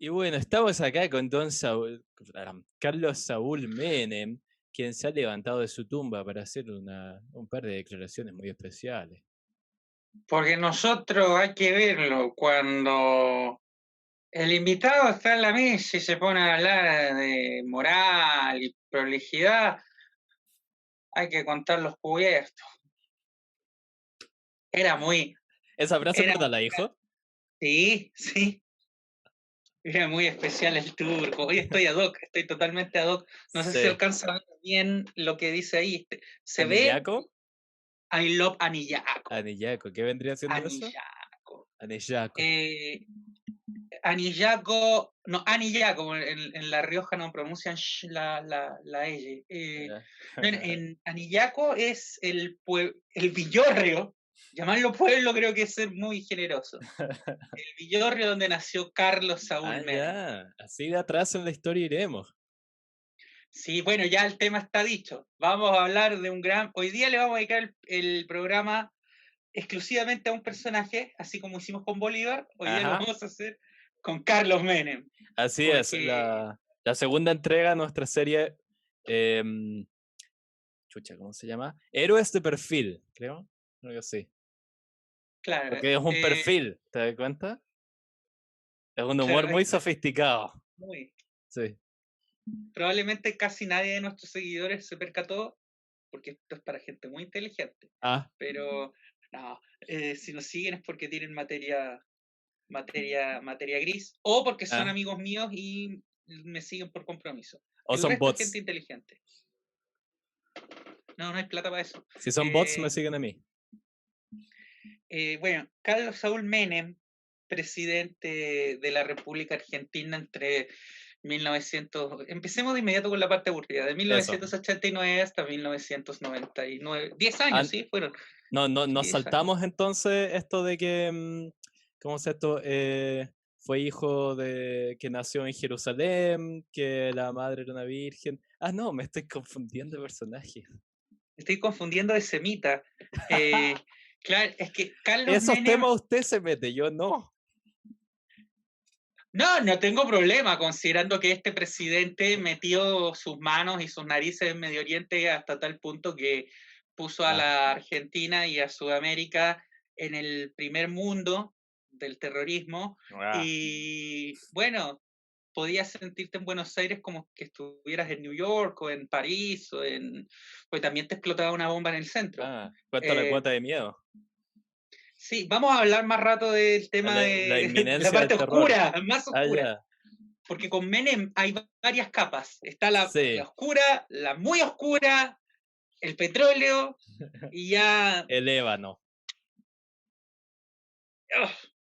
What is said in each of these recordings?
Y bueno, estamos acá con Carlos Saúl Menem, quien se ha levantado de su tumba para hacer un par de declaraciones muy especiales. Porque nosotros hay que verlo cuando el invitado está en la mesa y se pone a hablar de moral y prolijidad, hay que contar los cubiertos. Era muy, ¿Esa frase es era, verdad, la dijo? sí, sí, era muy especial el turco. Hoy estoy ad hoc, estoy totalmente ad hoc. No sé si Sí. alcanza a ver bien lo que dice ahí. Se ve ¿Anillaco? I love Anillaco. Anillaco, ¿qué vendría siendo eso? Anillaco. Anillaco. Eh, Anillaco, no, Anillaco, en La Rioja no pronuncian la L. Ya. No, en Anillaco es el Villorrio, llamarlo pueblo creo que es ser muy generoso. El Villorrio donde nació Carlos Saúl Ah, Menem. ya. Así de atrás en la historia iremos. Sí, bueno, ya el tema está dicho. Vamos a hablar de un gran. Hoy día le vamos a dedicar el programa exclusivamente a un personaje, así como hicimos con Bolívar. Hoy día lo Ajá. vamos a hacer con Carlos Menem. Así es. Porque La segunda entrega de nuestra serie. em, Chucha, ¿cómo se llama? Héroes de perfil, creo. Creo que sí. claro, Porque es un perfil, ¿te das cuenta? Es un humor claro, muy sofisticado. muy. Sí. Probablemente casi nadie de nuestros seguidores se percató, porque esto es para gente muy inteligente. Ah, Pero no, si nos siguen es porque tienen materia gris, o porque son ah. amigos míos y me siguen por compromiso. O El son resto es gente bots. inteligente. No, no hay plata para eso. Si son bots, me Eh, siguen a mí. bueno, Carlos Saúl Menem, presidente de la República Argentina entre 1900, empecemos de inmediato con la parte aburrida, de Eso. 1989 hasta 1999, 10 años, Ah, sí, fueron no, no, nos 10 años. saltamos entonces esto de que. ¿Cómo es esto? Fue hijo de que nació en Jerusalén, que la madre era una virgen. Ah, no, me estoy confundiendo de personajes. Estoy confundiendo de semita. Eh, claro, es que Carlos Esos Menem, temas usted se mete, yo no. no, no tengo problema, considerando que este presidente metió sus manos y sus narices en Medio Oriente hasta tal punto que puso a Ah, la Argentina y a Sudamérica en el primer mundo del terrorismo. ah. Y bueno, podías sentirte en Buenos Aires como que estuvieras en New York o en París pues también te explotaba una bomba en el centro. ¿Cuánto la Eh, cuota de miedo? Sí, vamos a hablar más rato del tema La de la inminencia del parte terror. oscura, más Ah, oscura. ya. Porque con Menem hay varias capas. Está la Sí, oscura, la muy oscura, el petróleo y ya. el ébano. ugh,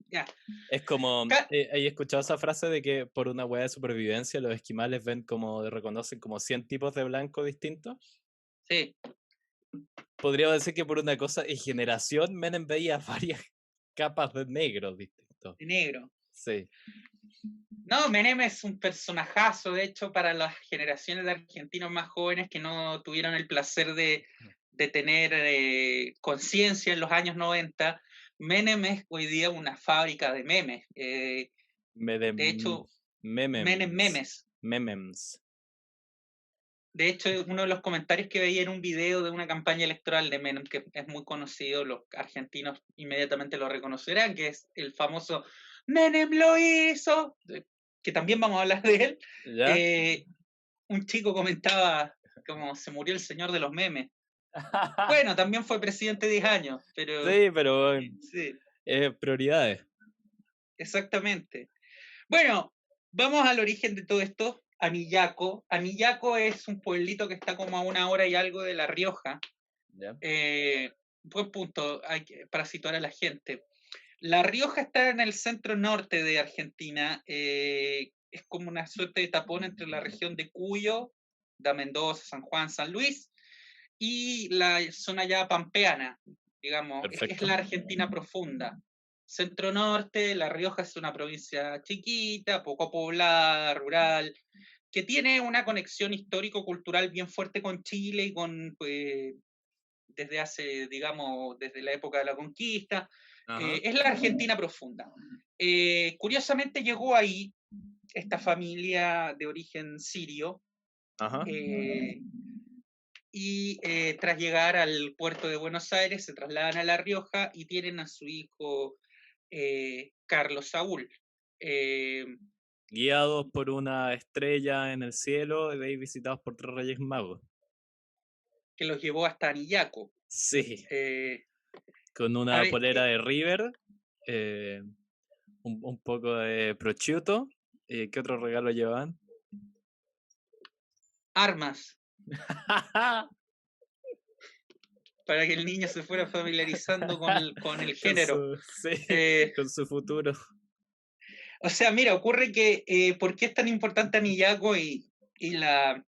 ya. Es como, Ca- ¿hay escuchado esa frase de que por una hueá de supervivencia los esquimales ven como, reconocen como 100 tipos de blanco distintos? Sí, Podría decir que por una cosa y generación Menem veía varias capas de negro distintos. de negro. Sí. No, Menem es un personajazo, de hecho, para las generaciones de argentinos más jóvenes que no tuvieron el placer de tener conciencia en los años 90. Menem es hoy día una fábrica de memes. De Medem, hecho, Menem memems. memes. Memems. De hecho, uno de los comentarios que veía en un video de una campaña electoral de Menem, que es muy conocido, los argentinos inmediatamente lo reconocerán, que es el famoso Menem lo hizo, que también vamos a hablar de él. ¿Ya? Eh, un chico comentaba como se murió el señor de los memes. Bueno, también fue presidente 10 años, pero Sí, pero sí, prioridades. exactamente. Bueno, vamos al origen de todo esto. Anillaco. Anillaco es un pueblito que está como a 1 hora y algo de La Rioja. ¿Ya? Buen punto para situar a la gente. La Rioja está en el centro norte de Argentina. Es como una suerte de tapón entre la región de Cuyo, da Mendoza, San Juan, San Luis, y la zona ya pampeana, digamos, es Perfecto. la Argentina profunda. Centro norte, La Rioja es una provincia chiquita, poco poblada, rural, que tiene una conexión histórico-cultural bien fuerte con Chile y con, desde hace, digamos, desde la época de la conquista. Ajá. Es la Argentina profunda. Curiosamente llegó ahí esta familia de origen sirio, Ajá. tras llegar al puerto de Buenos Aires se trasladan a La Rioja y tienen a su hijo Carlos Saúl. Guiados por una estrella en el cielo y de ahí visitados por 3 reyes magos. Que los llevó hasta Anillaco. Sí, Eh, con a una ver, polera de River, eh, un poco de prosciutto. ¿Qué otro regalo llevaban? armas, para que el niño se fuera familiarizando con el género. Sí, Eh, con su futuro. o sea, mira, ocurre que, ¿por qué es tan importante Anillaco y la...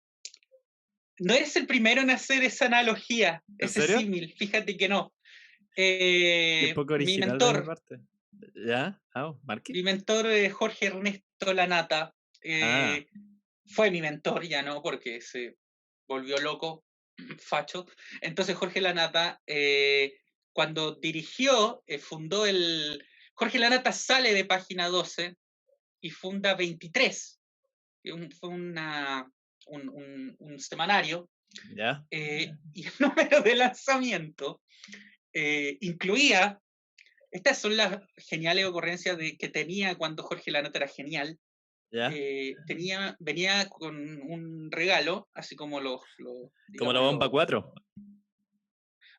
No eres el primero en hacer esa analogía, ¿En ese serio? símil, fíjate que no. Qué poco Mi original de mi mentor, parte. ¿Ya? ¿Marky? mi mentor Jorge Ernesto Lanata, Ah, fue mi mentor, ya no, porque se volvió loco, facho. Entonces Jorge Lanata, cuando dirigió, fundó el... Jorge Lanata sale de Página 12 y funda 23, fue un semanario, ¿ya? y el número de lanzamiento incluía, estas son las geniales ocurrencias que tenía cuando Jorge Lanata era genial, ¿Ya? venía con un regalo, así como Como la digamos, bomba 4.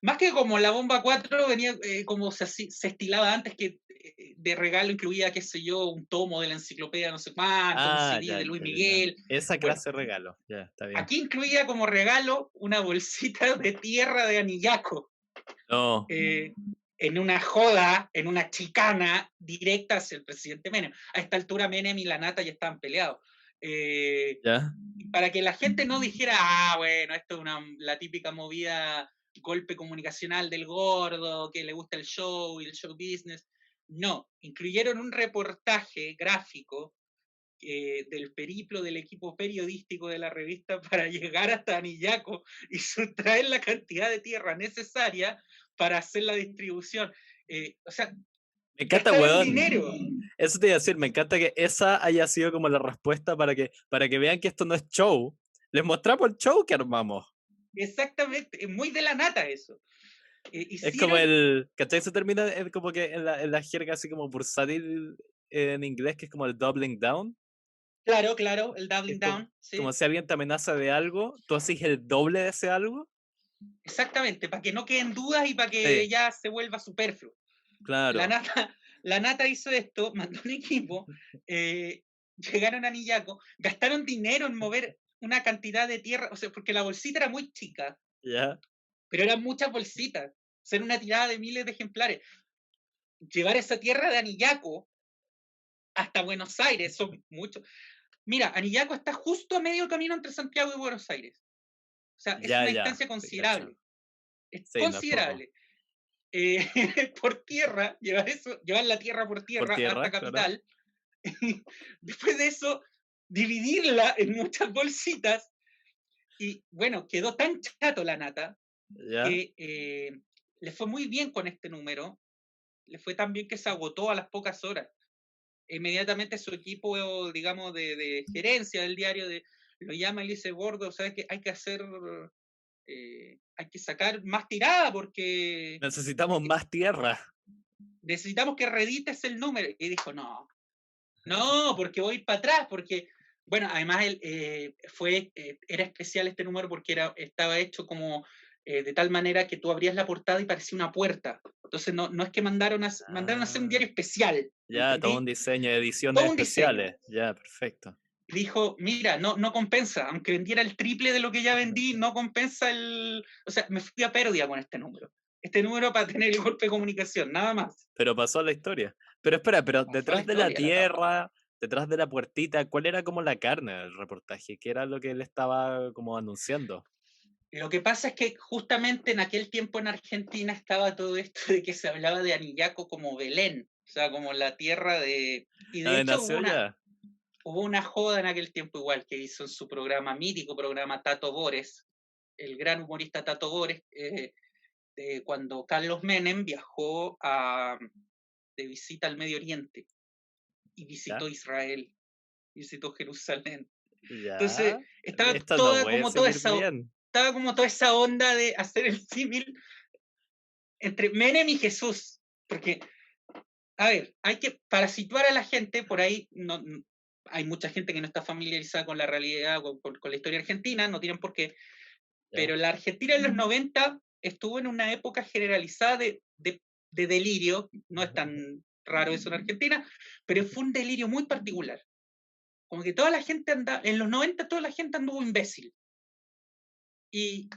más que como la bomba 4 venía como se estilaba antes, que de regalo incluía, qué sé yo, un tomo de la enciclopedia, no sé cuánto, un Ah, CD ya, de Luis ya, ya, ya. Miguel. Esa Bueno, clase de regalo. Ya, está bien. aquí incluía como regalo una bolsita de tierra de Anillaco, No, en una joda, en una chicana directa hacia el presidente Menem. A esta altura Menem y la Nata ya estaban peleados. ¿ya? Para que la gente no dijera, bueno, esto es la típica movida, golpe comunicacional del gordo, que le gusta el show y el show business. No, incluyeron un reportaje gráfico del periplo del equipo periodístico de la revista para llegar hasta Anillaco y sustraer la cantidad de tierra necesaria para hacer la distribución. O sea, Me encanta, gastaron weón. dinero. Eso te iba a decir, me encanta que esa haya sido como la respuesta para que vean que esto no es show. Les mostramos el show que armamos. Exactamente, es muy de la nata eso. Es como Hicieron, el. ¿Cachai? Se termina es como que en la jerga así como bursátil en inglés, que es como el doubling down. claro, el Es doubling como, down, como ¿sí? si alguien te amenaza de algo, tú haces el doble de ese algo. Exactamente, para que no queden dudas y para que Sí, ya se vuelva superfluo. La claro. nata, la nata hizo esto, mandó un equipo, llegaron a Nillaco, gastaron dinero en mover una cantidad de tierra, o sea, porque la bolsita era muy chica, Ya, pero eran muchas bolsitas, ser una tirada de miles de ejemplares. Llevar esa tierra de Anillaco hasta Buenos Aires son muchos. Mira, Anillaco está justo a medio camino entre Santiago y Buenos Aires. O sea, es ya, una ya. distancia Te cacho. considerable. Es Sí, no es poco. considerable. Por tierra, llevar la tierra por Por tierra hasta tierra, claro. Capital. Después de eso, dividirla en muchas bolsitas. Y bueno, quedó tan chato la nata Ya. que le fue muy bien con este número. Le fue tan bien que se agotó a las pocas horas. Inmediatamente su equipo, digamos, de gerencia del diario lo llama y le dice, gordo, ¿sabes qué? Hay que hacer, hay que sacar más tirada porque Necesitamos más tierra. necesitamos que reedites el número. Y dijo, no, porque voy a ir para atrás, porque, bueno, además él, era especial este número porque estaba hecho como de tal manera que tú abrías la portada y parecía una puerta. Entonces no es que mandaron a hacer un Ah, diario especial, ¿me ya, todo un entendí? diseño de ediciones Todo un diseño. especiales. Ya, perfecto. Y dijo, mira, no compensa, aunque vendiera el triple de lo que ya vendí, no compensa o sea, me fui a pérdida con este número. Este número para tener el golpe de comunicación, nada más. Pero pasó a la historia. Pero espera, pero Pasó a la detrás de la historia, la tapa. tierra, detrás de la puertita, ¿cuál era como la carne del reportaje? ¿Qué era lo que él estaba como anunciando? Lo que pasa es que justamente en aquel tiempo en Argentina estaba todo esto de que se hablaba de Anillaco como Belén, o sea, como la tierra de... Y de Ah, hecho nació ya. hubo una joda en aquel tiempo igual que hizo en su programa, mítico programa Tato Bores, el gran humorista Tato Bores, cuando Carlos Menem viajó de visita al Medio Oriente y ¿Ya? visitó Israel. visitó Jerusalén. Entonces, Ya, esto no puede seguir bien. estaba como toda esa onda de hacer el símil entre Menem y Jesús. Porque, a ver, para situar a la gente, por ahí hay mucha gente que no está familiarizada con la realidad, con la historia argentina, no tienen por qué, ¿Ya? pero la Argentina en los 90 estuvo en una época generalizada de delirio, no es tan raro eso en Argentina, pero fue un delirio muy particular. Como que toda la gente en los 90 toda la gente anduvo imbécil. Y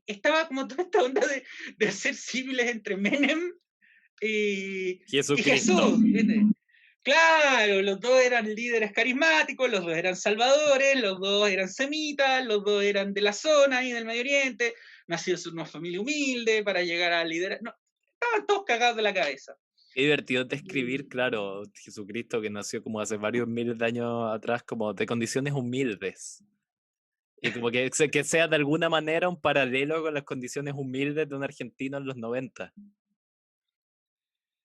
estaba como toda esta onda de hacer símiles entre Menem y Jesucristo. Jesús. ¿Viste? Claro, los dos eran líderes carismáticos, los dos eran salvadores, los dos eran semitas, los dos eran de la zona y del Medio Oriente, nacidos en una familia humilde para llegar a liderar. No, estaban todos cagados de la cabeza. Qué divertido describir, claro, Jesucristo que nació como hace varios miles de años atrás, como de condiciones humildes. Y como que sea de alguna manera un paralelo con las condiciones humildes de un argentino en los 90.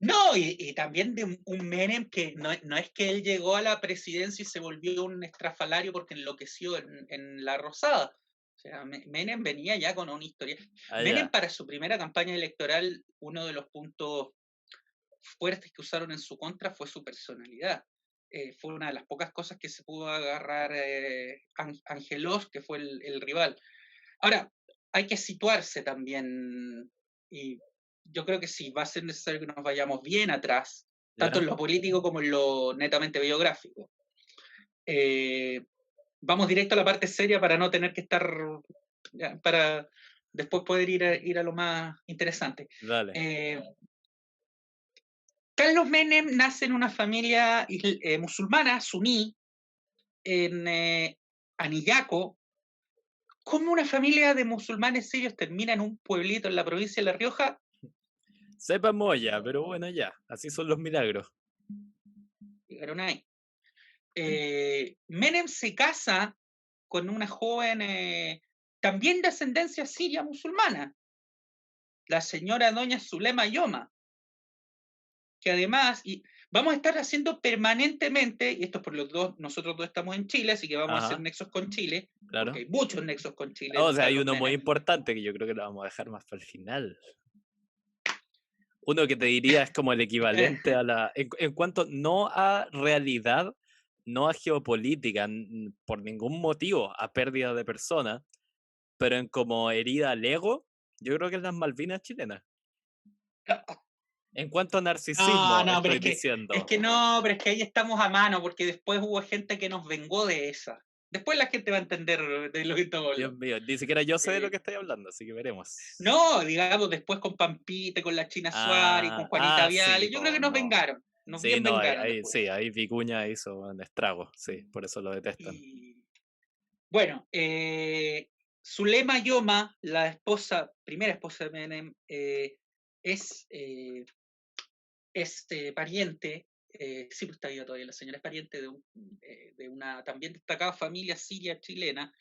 No, y también de un Menem que no es que él llegó a la presidencia y se volvió un estrafalario porque enloqueció en la Rosada. O sea, Menem venía ya con una historia. Menem Allá, para su primera campaña electoral, uno de los puntos fuertes que usaron en su contra fue su personalidad. Fue una de las pocas cosas que se pudo agarrar Angelos, que fue el rival. Ahora, hay que situarse también, y yo creo que sí, va a ser necesario que nos vayamos bien atrás, tanto ¿ya? en lo político como en lo netamente biográfico. Vamos directo a la parte seria para no tener que estar, para después poder ir a lo más interesante. Dale. Carlos Menem nace en una familia musulmana, suní, en Anillaco. ¿Cómo una familia de musulmanes sirios termina en un pueblito en la provincia de La Rioja? Sepa Moya, pero bueno, ya, así son los milagros. Llegaron ahí. Menem se casa con una joven también de ascendencia siria musulmana, la señora doña Zulema Yoma, que además, y vamos a estar haciendo permanentemente, y esto por los dos, nosotros dos estamos en Chile, así que vamos a hacer Ajá, nexos con Chile, porque claro. hay muchos nexos con Chile O en sea, hay Carlos uno muy Menem. importante que yo creo que lo vamos a dejar más para el final. Uno que te diría es como el equivalente a en cuanto no a realidad, no a geopolítica, por ningún motivo, a pérdida de personas, pero en como herida al ego, yo creo que es las Malvinas chilenas. En cuanto a No, narcisismo, no, pero estoy es diciendo. que no, pero es que ahí estamos a mano, porque después hubo gente que nos vengó de esa. Después la gente va a entender de lo que estamos Dios hablando. mío, ni siquiera yo sé de lo Eh, que estoy hablando, así que veremos. no, digamos, después con Pampite, con la China Suárez, con Juanita Sí, Viale, yo creo que pues nos no. vengaron, nos Sí, bien no, vengaron después. sí, ahí Vicuña hizo un estrago, sí, por eso lo detestan. Y bueno, Zulema Yoma, la esposa, primera esposa de Menem, es pariente, sí, pues está viva todavía la señora, es pariente de una también destacada familia siria chilena,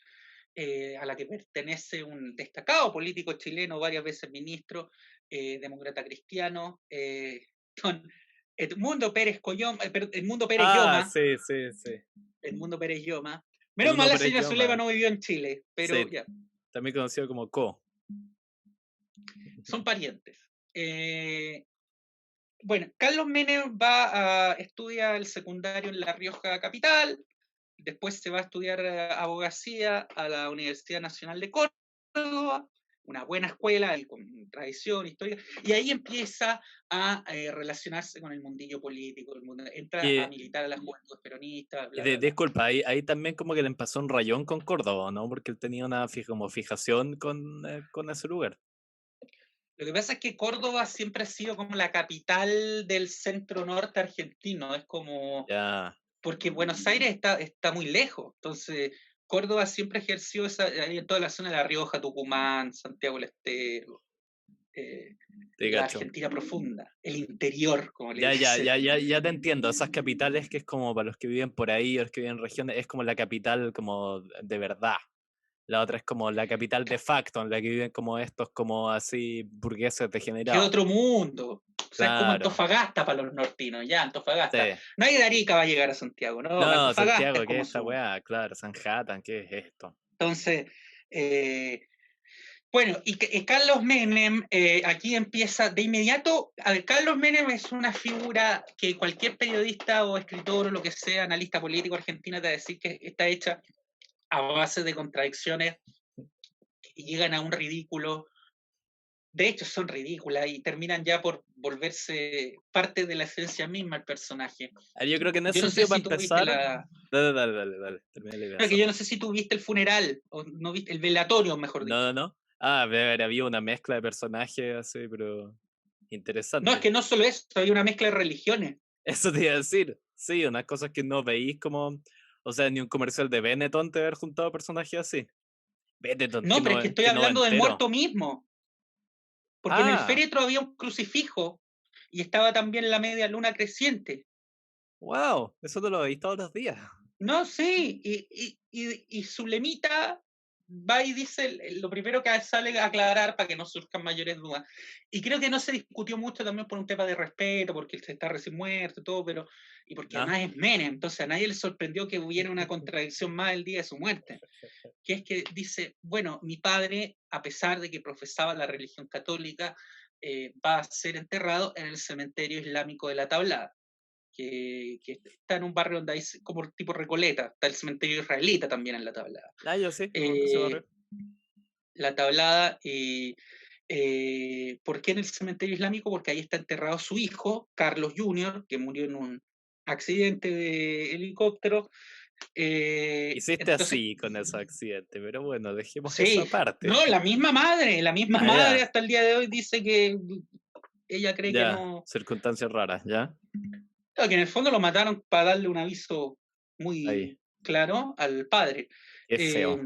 a la que pertenece un destacado político chileno, varias veces ministro, demócrata cristiano, con Edmundo Pérez Coyoma, Edmundo Pérez Lloma, Sí, sí, sí. Edmundo Pérez Lloma. El Menos uno mal la Pérez señora Zulema Lloma, no vivió en Chile, pero sí, ya, también conocido como Co. son parientes. Bueno, Carlos Menem va a estudiar el secundario en La Rioja Capital, después se va a estudiar abogacía a la Universidad Nacional de Córdoba, una buena escuela con tradición, historia, y ahí empieza a relacionarse con el mundillo político, entra a Y, militar a las juventudes peronistas, bla, bla, bla. disculpa, ahí también como que le empezó un rayón con Córdoba, ¿no? Porque él tenía una como fijación con ese lugar. Lo que pasa es que Córdoba siempre ha sido como la capital del centro norte argentino, es como, Ya, porque Buenos Aires está muy lejos, entonces Córdoba siempre ejerció ahí en toda la zona de La Rioja, Tucumán, Santiago del Estero, te la cacho. Argentina profunda, el interior, como le dicen. Ya te entiendo. Esas capitales que es como para los que viven por ahí o los que viven en regiones, es como la capital como de verdad. La otra es como la capital de facto, en la que viven como estos, como así, burgueses Que degenerados. otro mundo. O sea, es como Claro, Antofagasta para los nortinos, ya, sí. Antofagasta. Nadie de Arica va a llegar a Santiago, no, No, Antofagasta Santiago, es ¿qué como es esta su... weá? Claro, Sanhattan, ¿qué es esto? Entonces, eh, bueno, y Carlos Menem, aquí empieza de inmediato. A ver, Carlos Menem es una figura que cualquier periodista o escritor o lo que sea, analista político argentino, te va a decir que está hecha a base de contradicciones que llegan a un ridículo. De hecho, son ridículas y terminan ya por volverse parte de la esencia misma del personaje. Yo creo que en ese Yo no sé sentido, para si tú viste empezar, la. dale, termina la idea, No, que yo sorry. no sé si tú viste el funeral, o no viste el velatorio, mejor No, no, dicho. no. Ah, había una mezcla de personajes así, pero No, es interesante. que no solo eso, hay una mezcla de religiones. Eso te iba a decir. Sí, unas cosas que no veís como, o sea, ni un comercial de Benetton te haber juntado personajes así. Benetton, No, pero es que estoy que hablando del noventero. muerto mismo, porque en el Ah, féretro había un crucifijo y estaba también la media luna creciente. wow, eso te lo veis todos los días. No, sí, y su lemita va y dice lo primero que sale a aclarar para que no surjan mayores dudas. Y creo que no se discutió mucho también por un tema de respeto, porque él está recién muerto y todo, pero y porque Ah, además es Menem, entonces a nadie le sorprendió que hubiera una contradicción más el día de su muerte, que es que dice, bueno, mi padre, a pesar de que profesaba la religión católica, va a ser enterrado en el cementerio islámico de la Tablada que está en un barrio donde hay como tipo Recoleta, está el cementerio israelita también en la Tablada. yo sí, conozco ese Eh, barrio. la Tablada, ¿por qué en el cementerio islámico? Porque ahí está enterrado su hijo, Carlos Jr., que murió en un accidente de helicóptero. Hiciste Entonces, así con ese accidente, pero bueno, dejemos eso sí, aparte. no, la misma Ah, madre ya, hasta el día de hoy dice que ella cree que ya, no, circunstancias raras, ya, que en el fondo lo mataron para darle un aviso ahí, muy claro al padre. qué Eh, feo.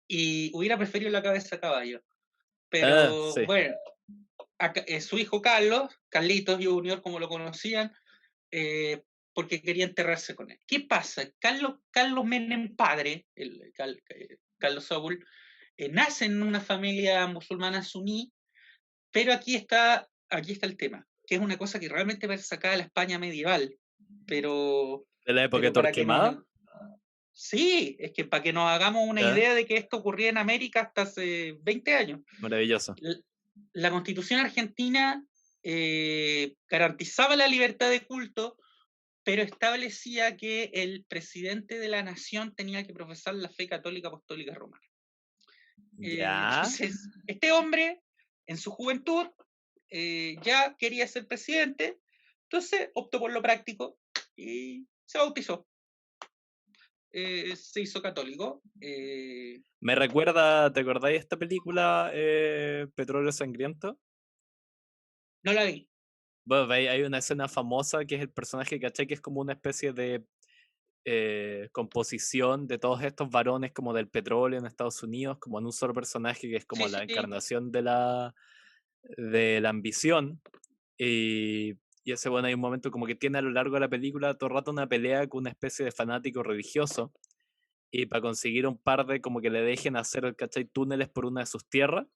y hubiera preferido la cabeza a caballo. Ah, Pero sí, bueno, su hijo Carlos, Carlitos Junior, como lo conocían, porque quería enterrarse con él. ¿Qué pasa? Carlos Menem padre, Carlos Saúl, nace en una familia musulmana suní, pero aquí está el tema, que es una cosa que realmente va a sacar a la España medieval, pero, de la época de pero para que nos... Torquemada, Sí, es que para que nos hagamos una ya, idea de que esto ocurría en América hasta hace 20 años. maravilloso. La Constitución argentina garantizaba la libertad de culto, pero establecía que el presidente de la nación tenía que profesar la fe católica apostólica romana. Ya, Entonces, este hombre, en su juventud, ya quería ser presidente, entonces optó por lo práctico y se bautizó. Se hizo católico. me recuerda, ¿te acordáis de esta película Petróleo Sangriento? No la vi. Bueno, hay una escena famosa que es el personaje, ¿cachai? Que es como una especie de composición de todos estos varones como del petróleo en Estados Unidos, como en un solo personaje que es como Sí, la sí. encarnación de la ambición. Y ese bueno, hay un momento como que tiene a lo largo de la película todo el rato una pelea con una especie de fanático religioso. Y para conseguir un par de como que le dejen hacer, ¿cachai? Túneles por una de sus tierras,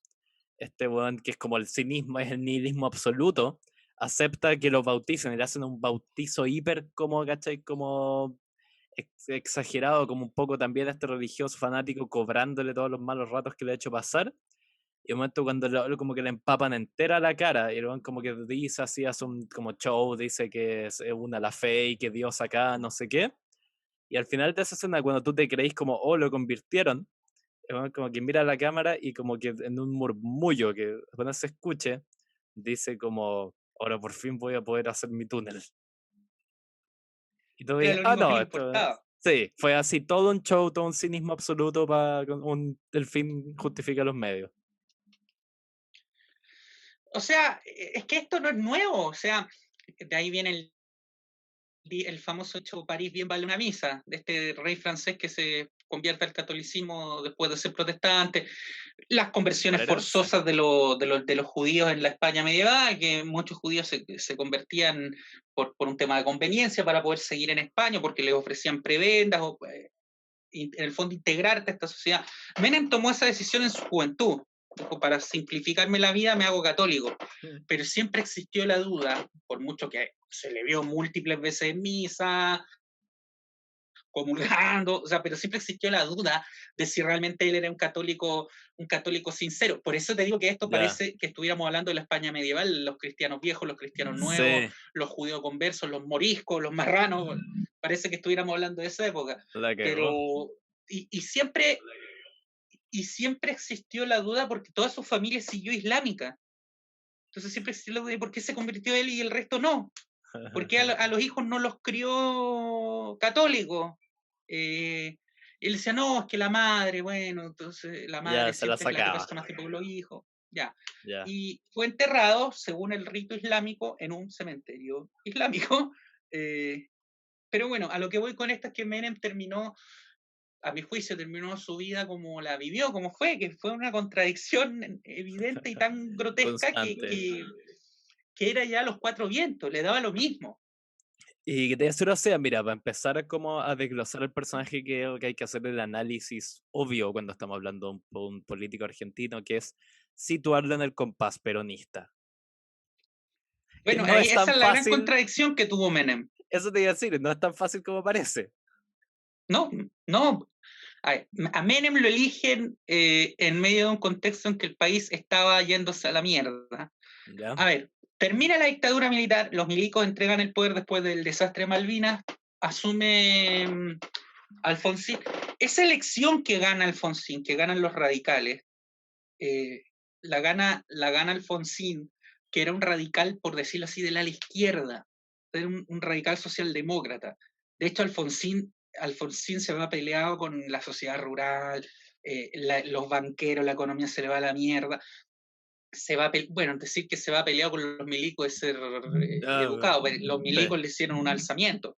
este weón que es como el cinismo, es el nihilismo absoluto, acepta que los bauticen y le hacen un bautizo hiper como, ¿cachai? Como exagerado, como un poco también a este religioso fanático cobrándole todos los malos ratos que le ha hecho pasar. Y un momento cuando como que le empapan entera la cara y el weón como que dice así, hace un como show, dice que es una la fe y que Dios acá, no sé qué. Y al final de esa escena, cuando tú te creís como, oh, lo convirtieron, como que mira la cámara y como que en un murmullo que apenas se escuche, dice como, ahora por fin voy a poder hacer mi túnel. Y tú Era dices, lo ah, único que no, le esto importaba. sí, fue así, todo un show, todo un cinismo absoluto para el fin justifica los medios. O sea, es que esto no es nuevo. O sea, de ahí viene el famoso hecho París bien vale una misa, de este rey francés que se convierte al catolicismo después de ser protestante, las ¿Cuál conversiones era ese? forzosas de los judíos en la España medieval, que muchos judíos se convertían por un tema de conveniencia para poder seguir en España, porque les ofrecían prebendas, en el fondo integrarte a esta sociedad. Menem tomó esa decisión en su juventud. Dijo, para simplificarme la vida me hago católico. Pero siempre existió la duda, por mucho que se le vio múltiples veces en misa, comulgando, o sea, pero siempre existió la duda de si realmente él era un católico sincero. Por eso te digo que esto Ya. parece que estuviéramos hablando de la España medieval, los cristianos viejos, los cristianos nuevos, Sí, los judíos conversos, los moriscos, los marranos, parece que estuviéramos hablando de esa época. la Pero, cagó. y siempre existió la duda porque toda su familia siguió islámica. Entonces siempre existió la duda de por qué se convirtió él y el resto no. ¿Por qué a los hijos no los crió católicos? Él decía, no, es que la madre, bueno, entonces la Ya madre se la siempre es la que sacaba. pasa más tiempo con los hijos. Ya. Ya. Y fue enterrado, según el rito islámico, en un cementerio islámico. Pero bueno, a lo que voy con esto es que Menem terminó, a mi juicio, terminó su vida como la vivió, como fue, que fue una contradicción evidente y tan grotesca Constante. que era ya los cuatro vientos, le daba lo mismo. Y que te decir, o sea, mira, para empezar a como a desglosar el personaje, que hay que hacer el análisis obvio cuando estamos hablando de un político argentino, que es situarlo en el compás peronista. Que Bueno, no ahí es esa tan es la gran fácil, contradicción que tuvo Menem. eso te iba a decir, no es tan fácil como parece. No, no. A Menem lo eligen en medio de un contexto en que el país estaba yéndose a la mierda. ¿Ya? A ver, termina la dictadura militar, los milicos entregan el poder después del desastre de Malvinas, asume Alfonsín. Esa elección que gana Alfonsín, que ganan los radicales, eh, la gana Alfonsín, que era un radical, por decirlo así, del ala izquierda, era un radical socialdemócrata. De hecho, Alfonsín se va peleado con la sociedad rural, los banqueros, la economía se le va a la mierda. Bueno, decir que se va peleado con los milicos es ser Ah, educado, pero los sí. milicos le hicieron un alzamiento,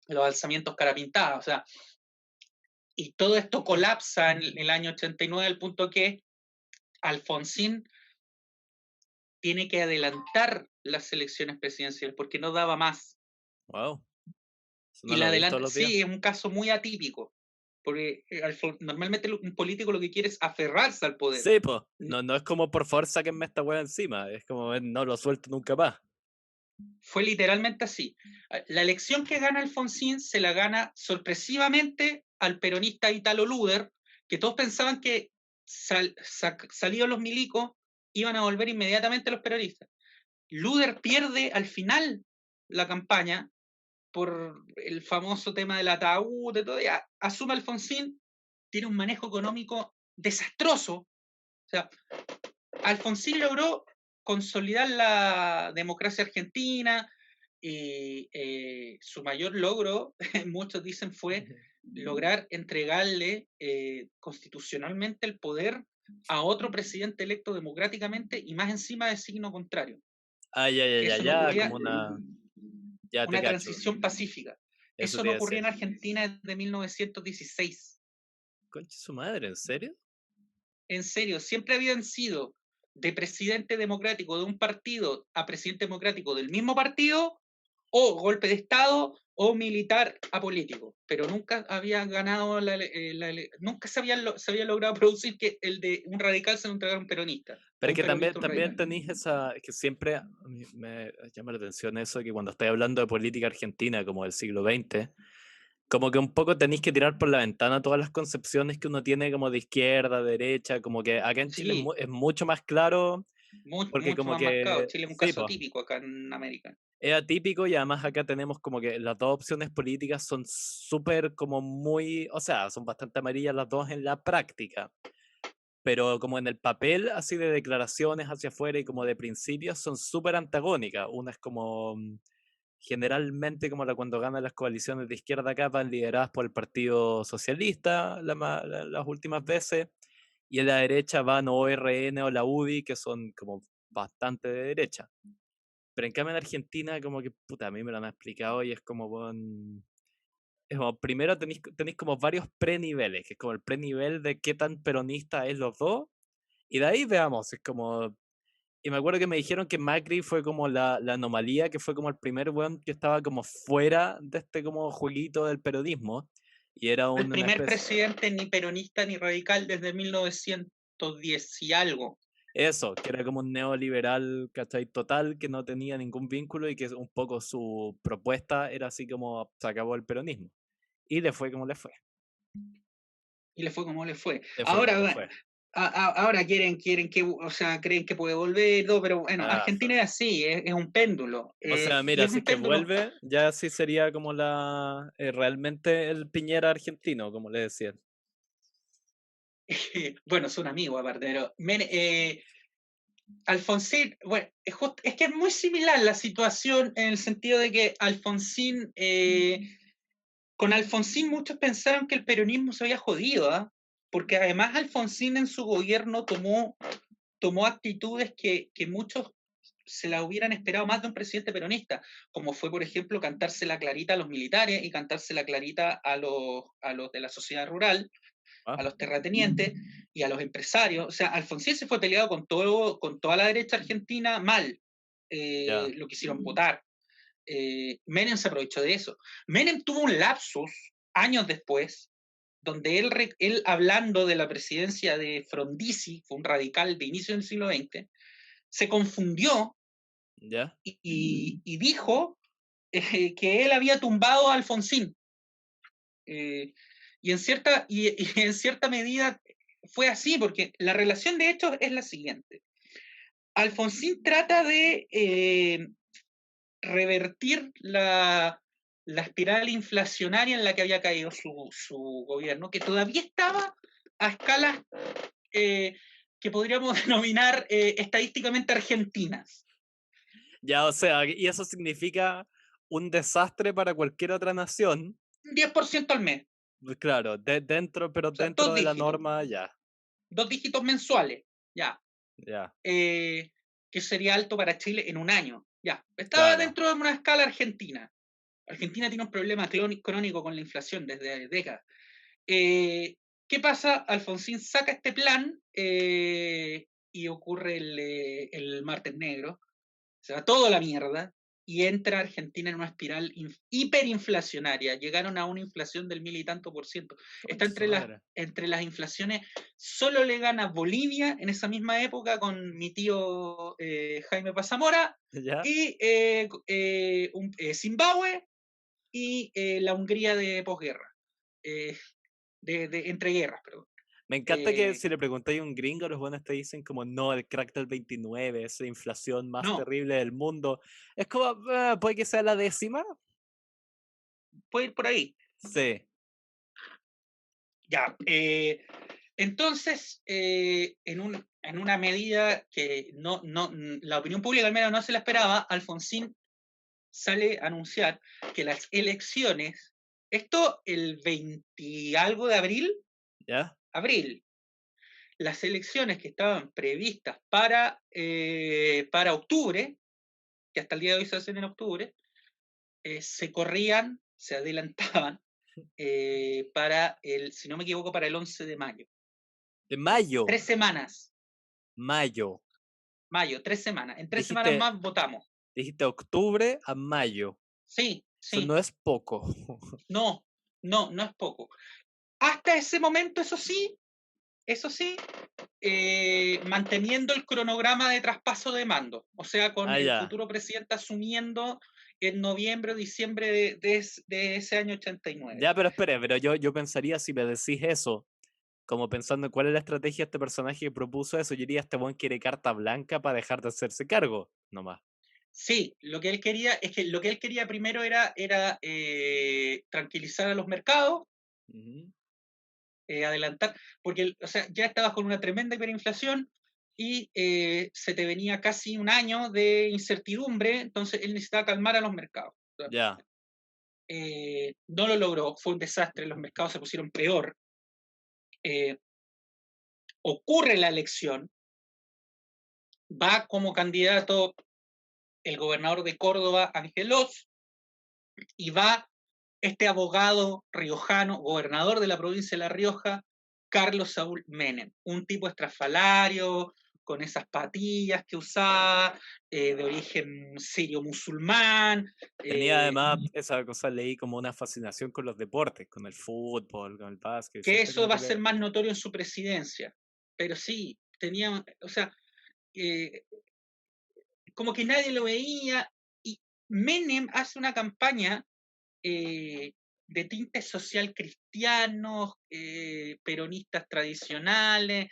los alzamientos carapintados, o sea, y todo esto colapsa en el año 89 al punto que Alfonsín tiene que adelantar las elecciones presidenciales porque no daba más. Wow. Eso Y no la lo veis todos adelanta, los días. sí, es un caso muy atípico, porque normalmente un político lo que quiere es aferrarse al poder. Sí, pues. No, no es como por favor sáquenme esta hueá encima. Es como no lo suelto nunca más. Fue literalmente así. La elección que gana Alfonsín se la gana sorpresivamente al peronista Italo Luder, que todos pensaban que salidos los milicos iban a volver inmediatamente los peronistas. Luder pierde al final la campaña por el famoso tema del ataúd, de todo, ya, asume Alfonsín, tiene un manejo económico desastroso. O sea, Alfonsín logró consolidar la democracia argentina y su mayor logro, muchos dicen, fue lograr entregarle constitucionalmente el poder a otro presidente electo democráticamente y más encima de signo contrario. Ah, ya, ya, Que ya, eso no ya, ocurría, como una. Ya te una cacho. transición pacífica. Eso Eso te no iba a ocurría decir. en Argentina desde 1916. Concha su madre, ¿en serio? En serio, siempre habían sido de presidente democrático de un partido a presidente democrático del mismo partido, o golpe de Estado, o militar a político, pero nunca habían ganado, nunca se había logrado producir que el de un radical se lo entregara a un peronista, Pero o es un que también, peronista a un también radical. tenéis esa, que siempre a mí me llama la atención eso, que cuando estoy hablando de política argentina como del siglo XX, como que un poco tenéis que tirar por la ventana todas las concepciones que uno tiene como de izquierda, derecha, como que acá en Chile Sí, es mucho más claro, porque mucho como más marcado. que, Chile es un sí, caso pues, típico acá en América. es atípico y además acá tenemos como que las dos opciones políticas son súper como muy, o sea, son bastante amarillas las dos en la práctica, pero como en el papel, así de declaraciones hacia afuera y como de principios, son súper antagónicas. Una es como, generalmente como cuando ganan las coaliciones de izquierda acá, van lideradas por el Partido Socialista las últimas veces, y en la derecha van o RN o la UDI, que son como bastante de derecha. Pero en cambio en Argentina, como que, puta, a mí me lo han explicado y es como, es como, primero tenéis como varios preniveles, que es como el prenivel de qué tan peronista es los dos, y de ahí veamos, es como. Y me acuerdo que me dijeron que Macri fue como la anomalía, que fue como el primer weón que estaba como fuera de este como jueguito del periodismo. Y era El una primer especie... presidente ni peronista ni radical desde 1910 y algo. Eso, que era como un neoliberal, ¿cachai? Total, que no tenía ningún vínculo y que un poco su propuesta era así como se acabó el peronismo. Y le fue como le fue. Y le fue como le fue. Le fue como Ahora, le fue. ahora quieren que, o sea, creen que puede volver, no, pero bueno, Ah, Argentina es así, es un péndulo. o sea, Y mira, es si un es que péndulo, vuelve, ya sí sería como realmente el Piñera argentino, como le decían. bueno, son amigos aparte, pero Alfonsín, bueno, es que es muy similar la situación en el sentido de que Alfonsín, con Alfonsín muchos pensaron que el peronismo se había jodido, ¿ah? Porque además Alfonsín en su gobierno tomó actitudes que muchos se la hubieran esperado más de un presidente peronista, como fue, por ejemplo, cantarse la clarita a los militares y cantarse la clarita a los de la sociedad rural, ¿Ah? a los terratenientes y a los empresarios. O sea, Alfonsín se fue peleado con toda la derecha argentina mal. Ya, Lo quisieron votar. Menem se aprovechó de eso. Menem tuvo un lapsus años después, donde él hablando de la presidencia de Frondizi, fue un radical de inicio del siglo XX, se confundió ya. y dijo que él había tumbado a Alfonsín. Y en cierta medida fue así, porque la relación de hechos es la siguiente. Alfonsín trata de revertir la espiral inflacionaria en la que había caído su gobierno, que todavía estaba a escalas que podríamos denominar estadísticamente argentinas. Ya, o sea, y eso significa un desastre para cualquier otra nación. 10% al mes, Pues claro, dentro, pero o sea, dentro de la norma, ya, dos dígitos mensuales, ya, ya, que sería alto para Chile en un año, ya, estaba claro. dentro de una escala argentina. Argentina tiene un problema crónico con la inflación desde décadas. ¿Qué pasa? Alfonsín saca este plan y ocurre el martes negro, se va toda la mierda y entra Argentina en una espiral hiperinflacionaria. Llegaron a una inflación del 1000 y tanto por ciento. Está Concha su madre. entre las inflaciones, solo le gana Bolivia en esa misma época con mi tío Jaime Pazamora ¿Ya? y Zimbabue y la Hungría de posguerra, de entreguerras, perdón. Me encanta que Eh, si le preguntáis a un gringo, los buenos te dicen como, no, el crack del 29, es la inflación más no, terrible del mundo. Es como, puede que sea la décima. puede ir por ahí. Sí, Ya. Entonces, en una medida que la opinión pública al menos no se la esperaba, Alfonsín sale a anunciar que las elecciones, esto el 20 y algo de ¿ya? abril, las elecciones que estaban previstas para octubre, que hasta el día de hoy se hacen en octubre, se corrían, se adelantaban si no me equivoco, para el 11 de mayo. De mayo, 3 semanas, mayo. mayo, 3 semanas. En 3 semanas Dijiste, más votamos. dijiste octubre a mayo. Sí, Eso sí, no es poco. no, no es poco. Hasta ese momento, eso sí, manteniendo el cronograma de traspaso de mando, o sea, con Ah, el ya. futuro presidente asumiendo en noviembre o diciembre de ese año 89. Ya, pero espere, pero yo pensaría si me decís eso, como pensando en cuál es la estrategia de este personaje que propuso eso, yo diría, este buen quiere carta blanca para dejar de hacerse cargo, nomás. Sí, lo que él quería es que lo que él quería primero era tranquilizar a los mercados, Ujú. adelantar, porque o sea, ya estabas con una tremenda hiperinflación y se te venía casi un año de incertidumbre, entonces él necesitaba calmar a los mercados. O sea, Ya, no lo logró, fue un desastre, los mercados se pusieron peor. Eh, Ocurre la elección, va como candidato el gobernador de Córdoba, Ángel Oz, y va este abogado riojano, gobernador de la provincia de La Rioja, Carlos Saúl Menem, un tipo estrafalario, con esas patillas que usaba, de origen sirio-musulmán. Tenía además esa cosa, leí como una fascinación con los deportes, con el fútbol, con el básquet, Que siempre eso como va a que ser más notorio en su presidencia. Pero sí, tenía, o sea, eh, como que nadie lo veía, y Menem hace una campaña de tinte social cristianos, peronistas tradicionales,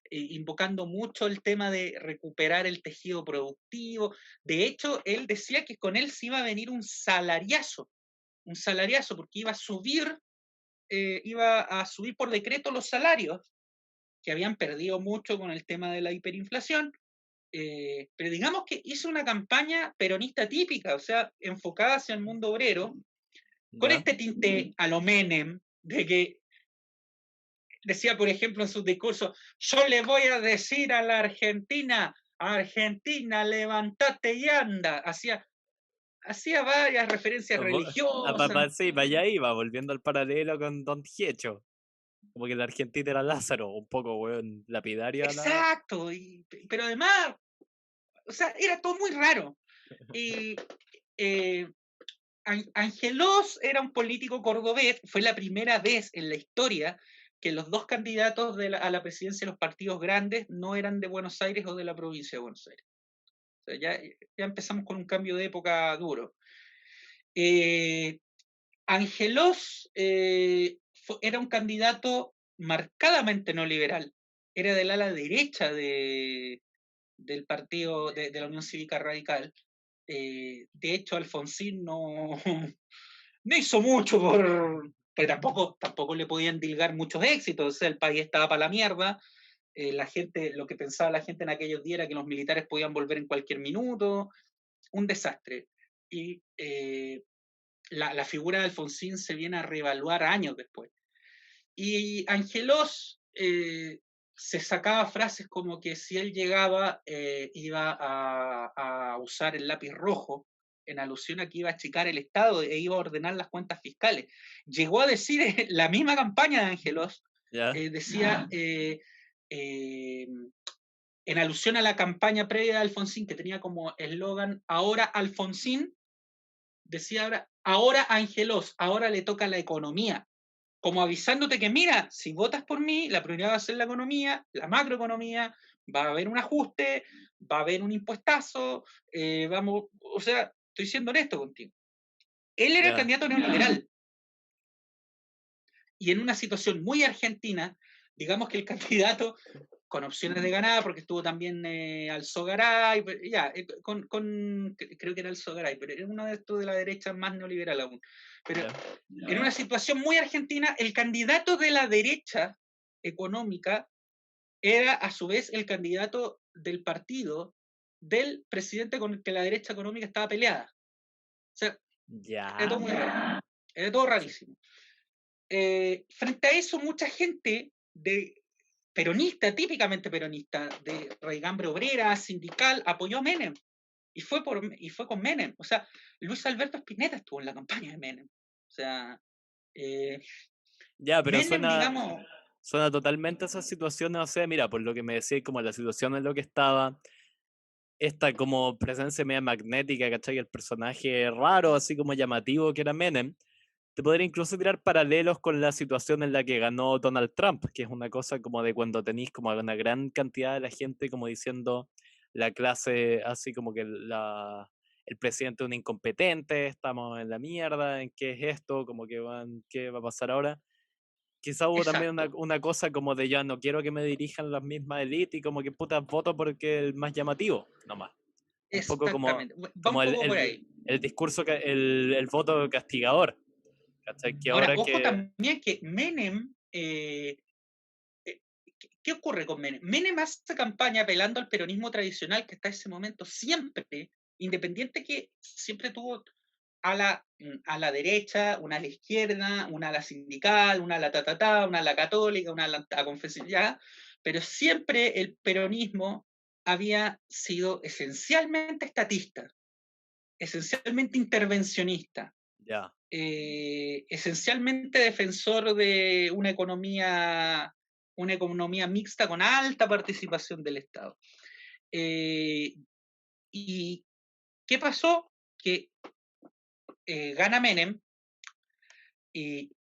invocando mucho el tema de recuperar el tejido productivo. De hecho, él decía que con él se iba a venir un salariazo, porque iba a subir por decreto los salarios, que habían perdido mucho con el tema de la hiperinflación. Pero digamos que hizo una campaña peronista típica, o sea, enfocada hacia el mundo obrero, con ya. este tinte a lo Menem, de que decía, por ejemplo, en sus discursos, yo le voy a decir a la Argentina, levántate y anda. Hacía varias referencias religiosas. Papá, sí, vaya iba, volviendo al paralelo con Don Giecho. Como que la Argentina era Lázaro, un poco, weón, lapidaria la. Exacto, pero además, o sea, era todo muy raro. Y eh, Angelos era un político cordobés, fue la primera vez en la historia que los dos candidatos a la presidencia de los partidos grandes no eran de Buenos Aires o de la provincia de Buenos Aires. O sea, ya empezamos con un cambio de época duro. Angelos era un candidato marcadamente no liberal, era del ala derecha del partido de la Unión Cívica Radical. De hecho, Alfonsín no hizo mucho porque tampoco le podían dilgar muchos éxitos. O sea, el país estaba para la mierda. Lo que pensaba la gente en aquellos días era que los militares podían volver en cualquier minuto. Un desastre. Y la figura de Alfonsín se viene a reevaluar años después. Y Angelos se sacaba frases como que si él llegaba iba a usar el lápiz rojo, en alusión a que iba a achicar el Estado e iba a ordenar las cuentas fiscales. Llegó a decir la misma campaña de Angelos, ¿Ya? decía, en alusión a la campaña previa de Alfonsín, que tenía como eslogan, ahora Alfonsín, decía ahora Angelos, ahora le toca la economía, como avisándote que, mira, si votas por mí, la prioridad va a ser la economía, la macroeconomía, va a haber un ajuste, va a haber un impuestazo, o sea, estoy siendo honesto contigo. Él era el Ya. candidato neoliberal. Y en una situación muy argentina, digamos que el candidato con opciones de ganar, porque estuvo también Alzogaray, ya, creo que era Alzogaray, pero era uno de estos de la derecha más neoliberal aún. Pero en una situación muy argentina, el candidato de la derecha económica era a su vez el candidato del partido del presidente con el que la derecha económica estaba peleada. O sea, era todo Ya. muy raro, era todo rarísimo. Frente a eso, mucha gente peronista, típicamente peronista, de raigambre obrera, sindical, apoyó a Menem. Y fue con Menem. O sea, Luis Alberto Spinetta estuvo en la campaña de Menem. O sea, Ya, pero Menem, suena, digamos, suena totalmente a esas situaciones, o sea, mira, por lo que me decís, como la situación en lo que estaba, esta como presencia media magnética, ¿cachai? El personaje raro, así como llamativo que era Menem, te podría incluso tirar paralelos con la situación en la que ganó Donald Trump, que es una cosa como de cuando tenéis como una gran cantidad de la gente como diciendo la clase, así como que el presidente es un incompetente, estamos en la mierda, ¿en qué es esto? Como que ¿qué va a pasar ahora? Quizá hubo también exacto, una cosa como de ya no quiero que me dirijan las mismas élites y como que puta voto porque el más llamativo, nomás. Un poco exactamente. Va como un poco por ahí. el discurso, el voto castigador. ¿Cachai? Que Ahora, ahora ojo que. también que Menem, ¿qué ocurre con Menem? Menem hace campaña apelando al peronismo tradicional que hasta ese momento siempre, independiente que siempre tuvo a la derecha, una a la izquierda, una a la sindical, una a la una a la católica, una a la confesional, pero siempre el peronismo había sido esencialmente estatista, esencialmente intervencionista, Ya. esencialmente defensor de una economía mixta con alta participación del Estado. Eh, ¿Y qué pasó? Que gana Menem y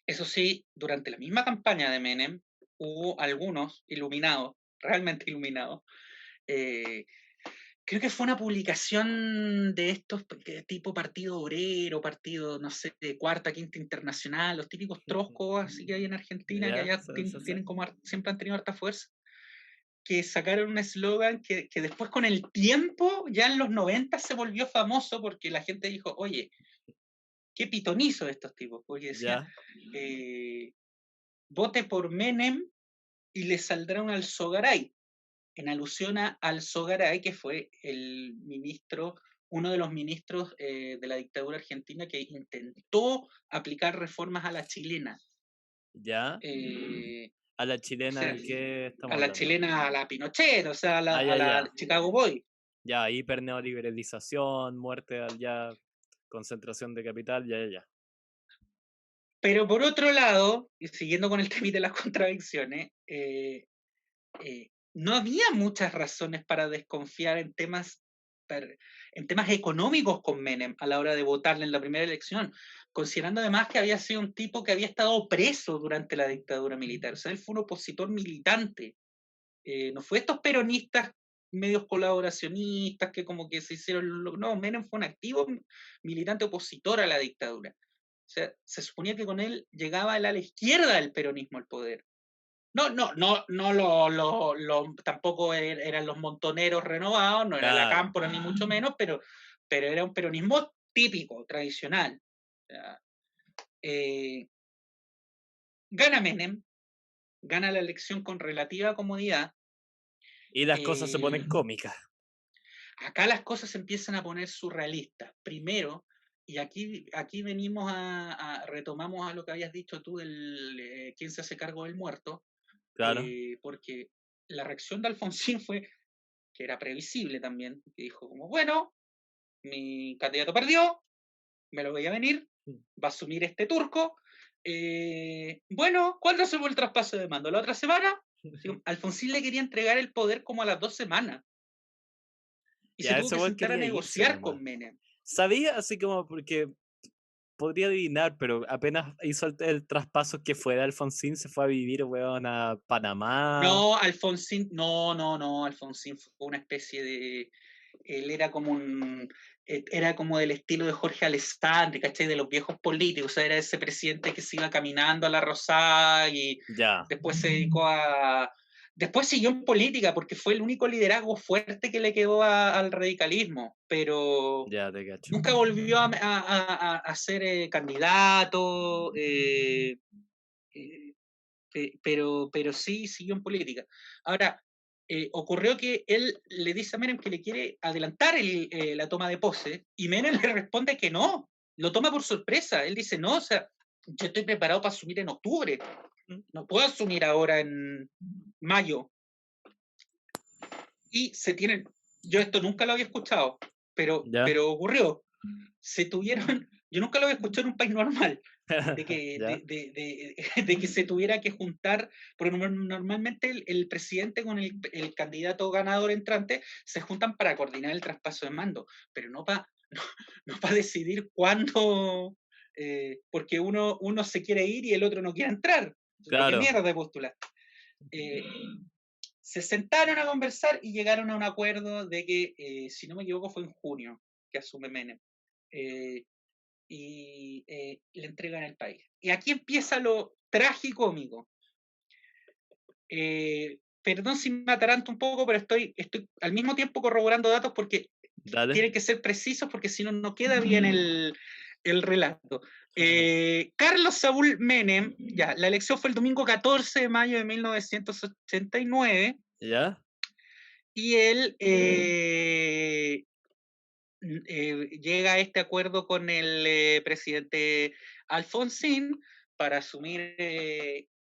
eso sí, durante la misma campaña de Menem hubo algunos iluminados, realmente iluminados. eh, Creo que fue una publicación de estos tipo Partido Obrero, Partido, no sé, de Cuarta, Quinta Internacional, los típicos troscos así que hay en Argentina, que Ya, allá sí, sí, sí. tienen como siempre han tenido harta fuerza, que sacaron un eslogan que después con el tiempo, ya en los 90 se volvió famoso porque la gente dijo, oye, qué pitonizo de estos tipos, porque decían, Ya, eh, vote por Menem y le saldrá un Alzogaray, en alusión a Alzogaray, que fue el ministro, uno de los ministros de la dictadura argentina que intentó aplicar reformas a la chilena. ya. Eh, A la o chilena, sea, ¿en qué estamos a la hablando? chilena, a la Pinochet, o sea, Ah, a ya, la ya. Chicago Boy. Ya, hiperneoliberalización, muerte al ya, concentración de capital, ya, ya, ya. Pero por otro lado, y siguiendo con el tema de las contradicciones, no había muchas razones para desconfiar en temas económicos con Menem a la hora de votarle en la primera elección, considerando además que había sido un tipo que había estado preso durante la dictadura militar. O sea, él fue un opositor militante. No fue estos peronistas medios colaboracionistas que como que se hicieron... No, Menem fue un activo militante opositor a la dictadura. O sea, se suponía que con él llegaba a la izquierda del peronismo al poder. No tampoco eran los montoneros renovados, no era la Claro. cámpora ni mucho menos, pero era un peronismo típico, tradicional. O sea, eh, gana Menem, gana la elección con relativa comodidad. Y las cosas se ponen Eh, cómicas. Acá las cosas se empiezan a poner surrealistas. Primero, y aquí venimos retomamos a lo que habías dicho tú del quién se hace cargo del muerto, Claro. porque la reacción de Alfonsín fue que era previsible también, que dijo como, bueno, mi candidato perdió, me lo voy a venir, va a asumir este turco. Bueno, ¿cuándo se fue el traspaso de mando? ¿La otra semana? Alfonsín le quería entregar el poder como a las 2 semanas y se Ya, tuvo ese que weón sentar a quería irse negociar nomás. con Menem. Sabía así como porque podría adivinar, pero apenas hizo el traspaso que fue de Alfonsín, se fue a vivir, weón, a Panamá. No, Alfonsín, no, Alfonsín fue una especie de, él era como era como del estilo de Jorge Alessandri, ¿cachai? De los viejos políticos, o sea, era ese presidente que se iba caminando a la Rosada y Ya, después se dedicó después siguió en política porque fue el único liderazgo fuerte que le quedó al radicalismo, pero ya te cacho. nunca volvió a ser candidato, eh, pero sí siguió en política. Ahora, ocurrió que él le dice a Menem que le quiere adelantar la toma de pose y Menem le responde que no, lo toma por sorpresa. Él dice, no, o sea, yo estoy preparado para asumir en octubre, no puedo asumir ahora en mayo. Y se tienen, yo esto nunca lo había escuchado, Ya, pero ocurrió. Se tuvieron, yo nunca lo había escuchado en un país normal, de que, ya, de que se tuviera que juntar, porque normalmente el presidente con el candidato ganador entrante se juntan para coordinar el traspaso de mando, pero no para no pa decidir cuándo, porque uno se quiere ir y el otro no quiere entrar. ¿Para qué claro. mierda de postular? Se sentaron a conversar y llegaron a un acuerdo de que, si no me equivoco, fue en junio que asume Menem. Eh, y le entregan el país. Y aquí empieza lo tragicómico. Perdón si me ataranto un poco, pero estoy al mismo tiempo corroborando datos porque Dale. tienen que ser precisos porque si no, no queda bien el relato. Carlos Saúl Menem, ya, la elección fue el domingo 14 de mayo de 1989 ¿Ya? y él llega a este acuerdo con el presidente Alfonsín para asumir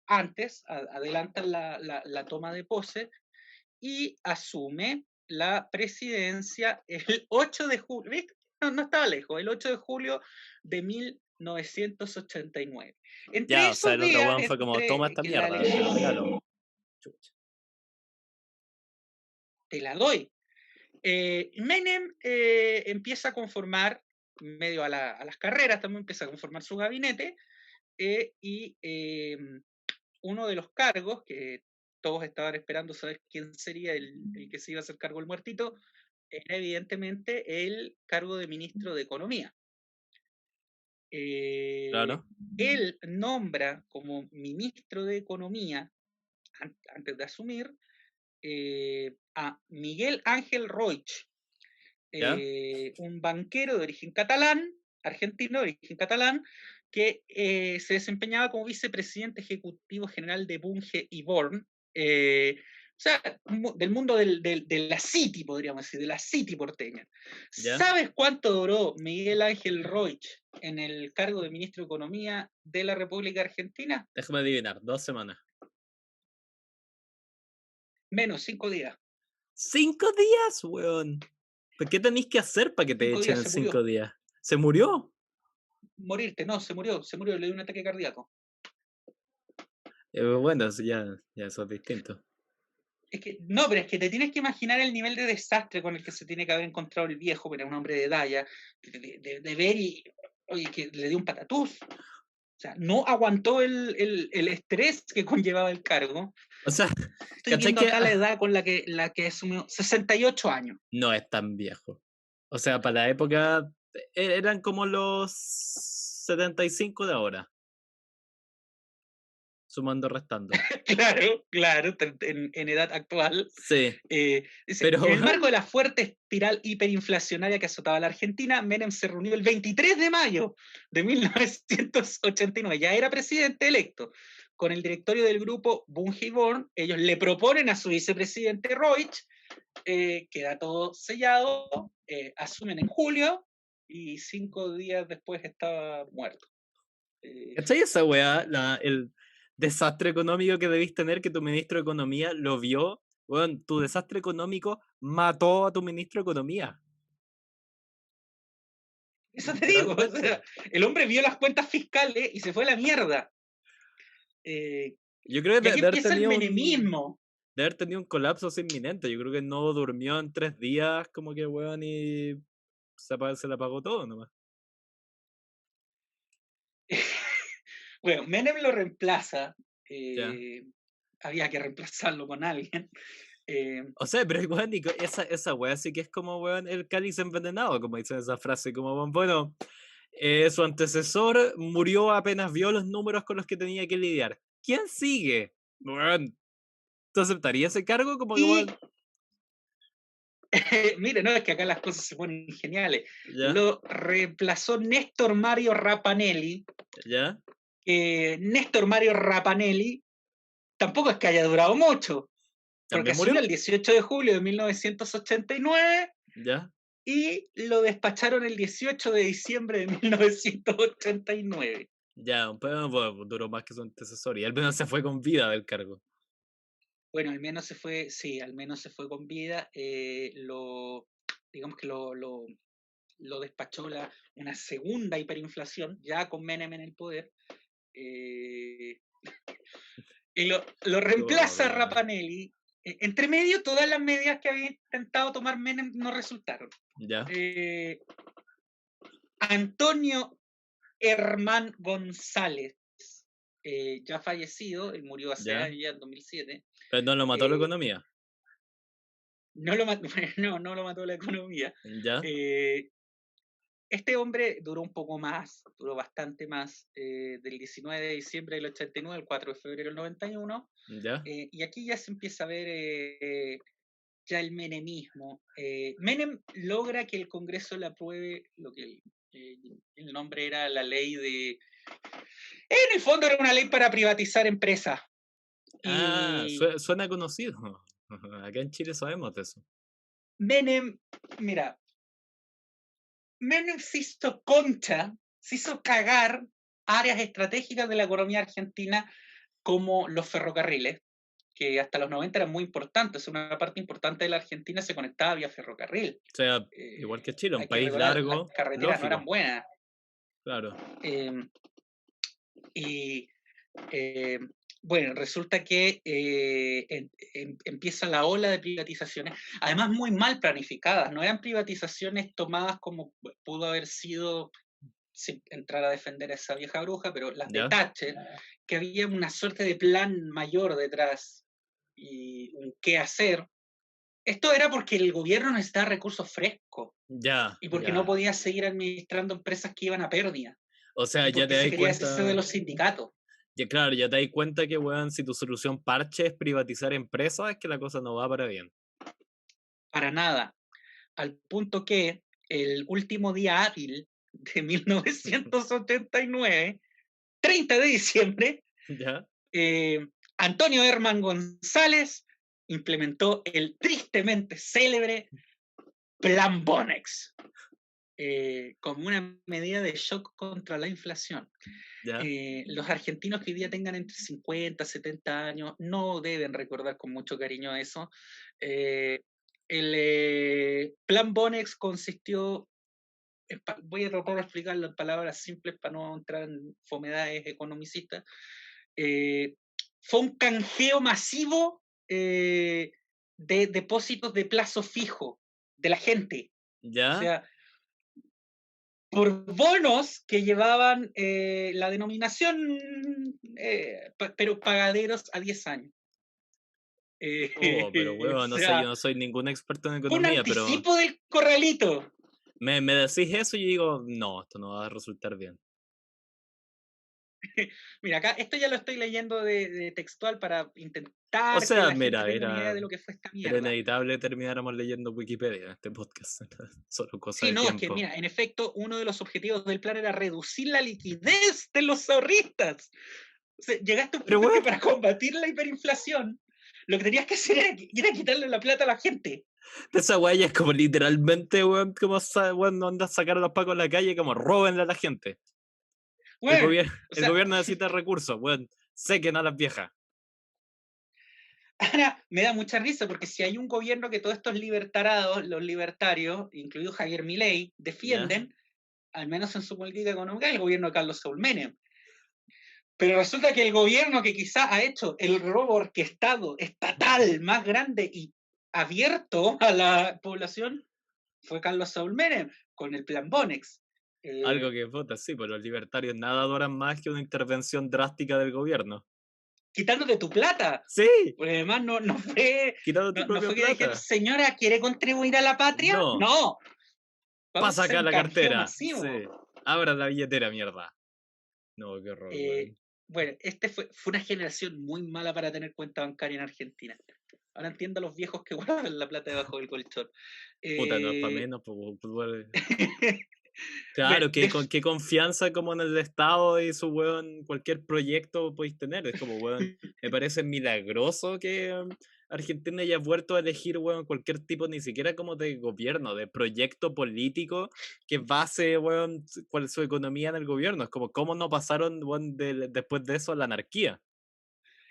antes, adelantan la toma de pose y asume la presidencia el 8 de julio, ¿viste? No estaba lejos, el 8 de julio de 1989. Entre Ya, o sea, esos el otro días, weón fue como, toma entre esta que la mierda, te lo regalo. elección... te la doy. Menem empieza a conformar, medio a las carreras, también empieza a conformar su gabinete, y uno de los cargos que todos estaban esperando saber quién sería el que se iba a hacer cargo del muertito, era evidentemente el cargo de ministro de Economía. Claro. Él nombra como ministro de Economía, antes de asumir, a Miguel Ángel Roig, ¿Ya? un banquero de origen catalán, argentino de origen catalán, que se desempeñaba como vicepresidente ejecutivo general de Bunge y Born, o sea, del mundo de la City, podríamos decir, de la City porteña. ¿Ya? ¿Sabes cuánto duró Miguel Ángel Roig en el cargo de ministro de Economía de la República Argentina? Déjame adivinar, 2 semanas. Menos, 5 días. 5 días, weón. ¿Pero qué tenéis que hacer para que te 5 días echen en se murió. 5 días? ¿Se murió? Morirte, no, se murió, le dio un ataque cardíaco. Bueno, eso ya eso es distinto. Es que, no, pero es que te tienes que imaginar el nivel de desastre con el que se tiene que haber encontrado el viejo, pero era un hombre de Daya, de ver y, oye, que le dio un patatús. O sea, no aguantó el estrés que conllevaba el cargo. O sea, Estoy ¿cachai viendo que acá la edad con la que asumió, 68 años. no es tan viejo? O sea, para la época eran como los 75 de ahora, sumando, restando. Claro, en edad actual. Sí, Dice, pero en el marco de la fuerte espiral hiperinflacionaria que azotaba a la Argentina, Menem se reunió el 23 de mayo de 1989, ya era presidente electo, con el directorio del grupo Bunge y Born. Ellos le proponen a su vicepresidente Roig, queda todo sellado, asumen en julio y 5 días después estaba muerto. ¿cachai esa weá? El desastre económico que debís tener, que tu ministro de Economía lo vio. Weón, tu desastre económico mató a tu ministro de Economía. Eso te digo, o sea, Literalmente. el hombre vio las cuentas fiscales y se fue a la mierda. Yo creo Y que aquí empieza el menemismo. de haber tenido un colapso así inminente. Yo creo que no durmió en 3 días, como que weón, y se le apagó todo nomás. Bueno, Menem lo reemplaza. Ya. Había que reemplazarlo con alguien. Eh, O sea, pero weón, esa weá sí que es como weón el cáliz envenenado, como dicen esa frase, como bueno, su antecesor murió apenas vio los números con los que tenía que lidiar. ¿Quién sigue? Weón, ¿tú aceptarías ese cargo? Como que y weón, mire, no, es que acá las cosas se ponen geniales. ya, Lo reemplazó Néstor Mario Rapanelli. ya, Néstor Mario Rapanelli tampoco es que haya durado mucho, porque ¿también asumió murió? el 18 de julio de 1989 Ya, y lo despacharon el 18 de diciembre de 1989. ya, un pedo bueno, duró más que su antecesor y al menos se fue con vida del cargo. Bueno, al menos se fue, sí, al menos se fue con vida. Digamos que lo despachó una segunda hiperinflación, ya con Menem en el poder, eh, y lo reemplaza Chuta, Rapanelli. Entre medio, todas las medidas que había intentado tomar Menem no resultaron. ya, Eh, Antonio Herman González, ya fallecido, él murió hace ya. años, ya en 2007. Pero no lo mató la eh, economía. no, lo mató, no lo mató la economía. Ya, Este hombre duró un poco más, duró bastante más, del 19 de diciembre del 89 al 4 de febrero del 91, ya, y aquí ya se empieza a ver ya el menemismo. Menem logra que el Congreso le apruebe lo que el nombre era la ley de... En el fondo era una ley para privatizar empresas. ah, Y suena conocido. Acá en Chile sabemos de eso. Menem, mira, Menem se hizo cagar áreas estratégicas de la economía argentina como los ferrocarriles, que hasta los 90 eran muy importantes. Una parte importante de la Argentina se conectaba vía ferrocarril. O sea, igual que Chile, un Hay que país recordar, las largo, carreteras no eran lógico, buenas. claro. Eh, y eh, Bueno, resulta que empieza la ola de privatizaciones, además muy mal planificadas, no eran privatizaciones tomadas como pudo haber sido, sin entrar a defender a esa vieja bruja, pero las de ¿Ya? Thatcher, que había una suerte de plan mayor detrás y un qué hacer. Esto era porque el gobierno necesitaba recursos frescos Ya, y porque no ya. podía seguir administrando empresas que iban a pérdida O sea, y ya te porque das se quería deshacer de cuenta, los sindicatos. ya claro, ya te das cuenta que, weón, si tu solución parche es privatizar empresas, es que la cosa no va para bien. Para nada. Al punto que el último día hábil de 1989, 30 de diciembre, ¿Ya? eh, Antonio Herman González implementó el tristemente célebre Plan Bonex, como una medida de shock contra la inflación. ¿Ya? Los argentinos que hoy día tengan entre 50 70 años no deben recordar con mucho cariño eso. Eh, el Plan Bonex consistió, voy a tratar de explicarlo en palabras simples para no entrar en fomedades economicistas. Fue un canjeo masivo de depósitos de plazo fijo de la gente. O ¿Ya? sea, por bonos que llevaban la denominación, pero pagaderos a 10 años. Oh, pero O weón, no sé, yo sea, no soy ningún experto en fue un economía, pero anticipo del corralito. me decís eso y yo digo, no, esto no va a resultar bien. Mira, acá esto ya lo estoy leyendo de textual para O intentar que sea, la gente mira, tenga una idea de lo que fue esta era mierda. inevitable termináramos leyendo Wikipedia en este podcast. Solo cosa Sí, de no, es que tiempo. mira, en efecto, uno de los objetivos del plan era reducir la liquidez de los ahorristas. O sea, llegaste a un Pero punto en que weón, para combatir la hiperinflación, lo que tenías que hacer era quitarle la plata a la gente. esa weá ya es como literalmente, weón, como weón, no anda a sacar a los pacos a la calle, como robenle a la gente. Bueno, o El sea, gobierno necesita recursos, weón. Sequen a las viejas. ahora me da mucha risa porque si hay un gobierno que todos estos libertarados, los libertarios, incluido Javier Milei, ¿Ya? defienden, al menos en su política económica, el gobierno de Carlos Saúl Menem. Pero resulta que el gobierno que quizá ha hecho el robo orquestado estatal más grande y abierto a la población fue Carlos Saúl Menem con el plan Bonex. Algo que vota, sí, pues los libertarios nada adoran más que una intervención drástica del gobierno. Quitándote tu plata. Sí, Porque además no fue, quitando tu no propia fue que dijeron, plata. señora, ¿quiere contribuir a la patria? No, No, vamos a pasa hacer acá un la canjeo cartera. masivo. Sí, abra la billetera, mierda. No, qué horror, Eh, weón. bueno, este fue una generación muy mala para tener cuenta bancaria en Argentina. Ahora entiendo a los viejos que guardan la plata debajo del colchón. Puta, no es para Eh, menos, pues, weón. bueno, Claro, qué confianza como en el Estado y su weón, cualquier proyecto podéis tener. Es como, weón, me parece milagroso que Argentina haya vuelto a elegir, weón, cualquier tipo, ni siquiera como de gobierno, de proyecto político que base, weón, cuál es su economía en el gobierno. Es como, ¿cómo no pasaron, weón, después de eso a la anarquía?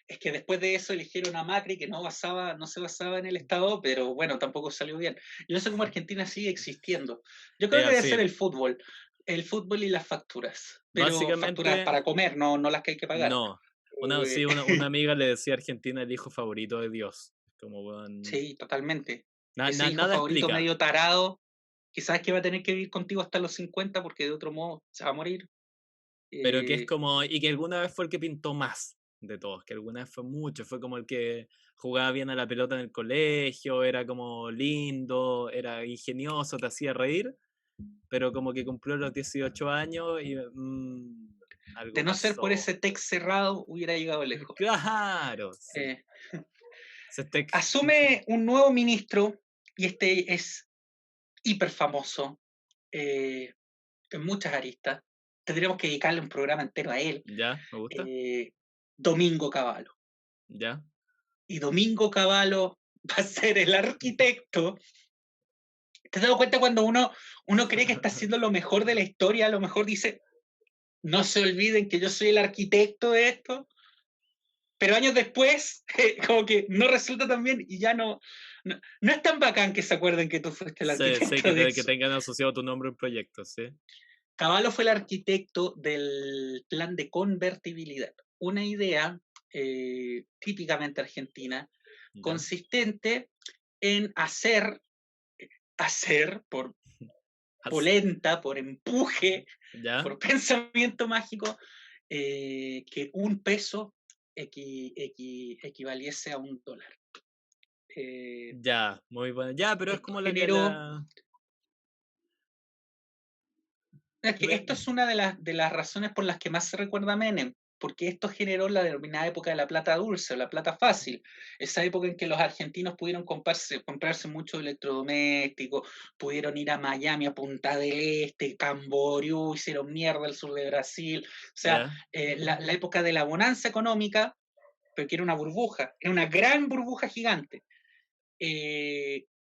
es que después de eso eligieron a Macri, que no se basaba en el Estado, pero bueno, tampoco salió bien. Yo no sé cómo Argentina sigue existiendo. Yo creo que debe ser Así, el fútbol y las facturas, pero facturas básicamente, para comer, no las que hay que pagar. no. Eh, Sí, una amiga le decía a Argentina el hijo favorito de Dios. Como, weón, sí, totalmente. Ese hijo nada favorito explica. medio tarado, que sabes que va a tener que vivir contigo hasta los 50 porque de otro modo se va a morir. Pero que es Eh, como, y que alguna vez fue el que pintó más de todos, que alguna vez fue mucho, fue como el que jugaba bien a la pelota en el colegio, era como lindo, era ingenioso, te hacía reír, pero como que cumplió los 18 años y algo de no ser por pasó. ese text cerrado, hubiera llegado lejos. Claro, sí. Eh, Ese tec- asume un nuevo ministro, y este es hiper famoso en muchas aristas. Tendríamos que dedicarle un programa entero a él. ¿Ya? ¿Me gusta? eh, Domingo Cavallo. ¿Ya? Y Domingo Cavallo va a ser el arquitecto. ¿Te has dado cuenta cuando uno cree que está haciendo lo mejor de la historia? A lo mejor dice, no se olviden que yo soy el arquitecto de esto. Pero años después, como que no resulta tan bien y ya no es tan bacán que se acuerden que tú fuiste el Sí, sí, arquitecto de que eso. tengan asociado tu nombre en proyectos, ¿sí? Cavallo fue el arquitecto del plan de convertibilidad, una idea típicamente argentina, Ya, consistente en hacer por as- polenta, por empuje, ya, por pensamiento mágico, que un peso equivaliese a un dólar. Eh, ya, muy bueno. Ya, pero es esto como la que generó, la... es que esto me- es una de las razones por las que más se recuerda a Menem, porque esto generó la denominada época de la plata dulce o la plata fácil, esa época en que los argentinos pudieron comprarse muchos electrodomésticos, pudieron ir a Miami, a Punta del Este, Camboriú, hicieron mierda al sur de Brasil, o sea, Ya, la época de la bonanza económica, pero que era una burbuja, era una gran burbuja gigante.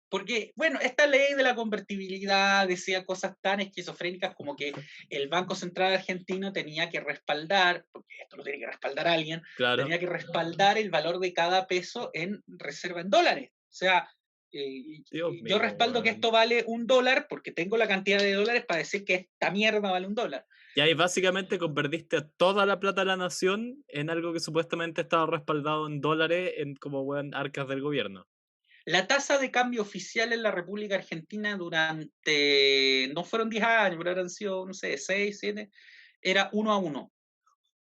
Porque, bueno, esta ley de la convertibilidad decía cosas tan esquizofrénicas como que el Banco Central argentino tenía que respaldar, porque esto lo tiene que respaldar alguien, claro. tenía que respaldar el valor de cada peso en reserva en dólares. O sea, Dios yo mío, respaldo que weón. esto vale un dólar porque tengo la cantidad de dólares para decir que esta mierda vale un dólar. Y ahí básicamente convertiste toda la plata de la nación en algo que supuestamente estaba respaldado en dólares en como weón arcas del gobierno. La tasa de cambio oficial en la República Argentina durante, no fueron 10 años, pero habrán sido, no sé, 6 7, era 1 a 1,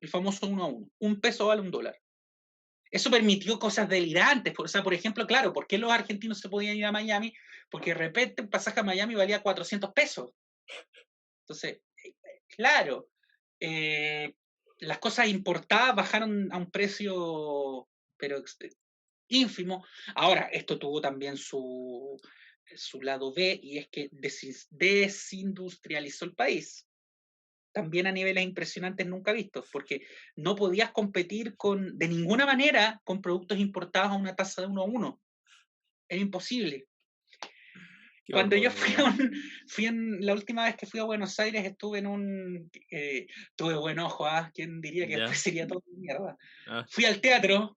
el famoso 1 a 1. Un peso vale un dólar. Eso permitió cosas delirantes. O sea, por ejemplo, claro, ¿por qué los argentinos se podían ir a Miami? Porque de repente un pasaje a Miami valía 400 pesos. Entonces, claro, eh, las cosas importadas bajaron a un precio, pero ínfimo. Ahora, esto tuvo también su lado B, y es que desindustrializó el país, también a niveles impresionantes nunca vistos, porque no podías competir de ninguna manera con productos importados a una tasa de 1 a 1. Era imposible. Qué Cuando yo horror, fui weón. la última vez que fui a Buenos Aires, estuve en tuve buen ojo, ¿ah? ¿Quién diría que después Ya. sería todo mierda? Ah. Fui al teatro,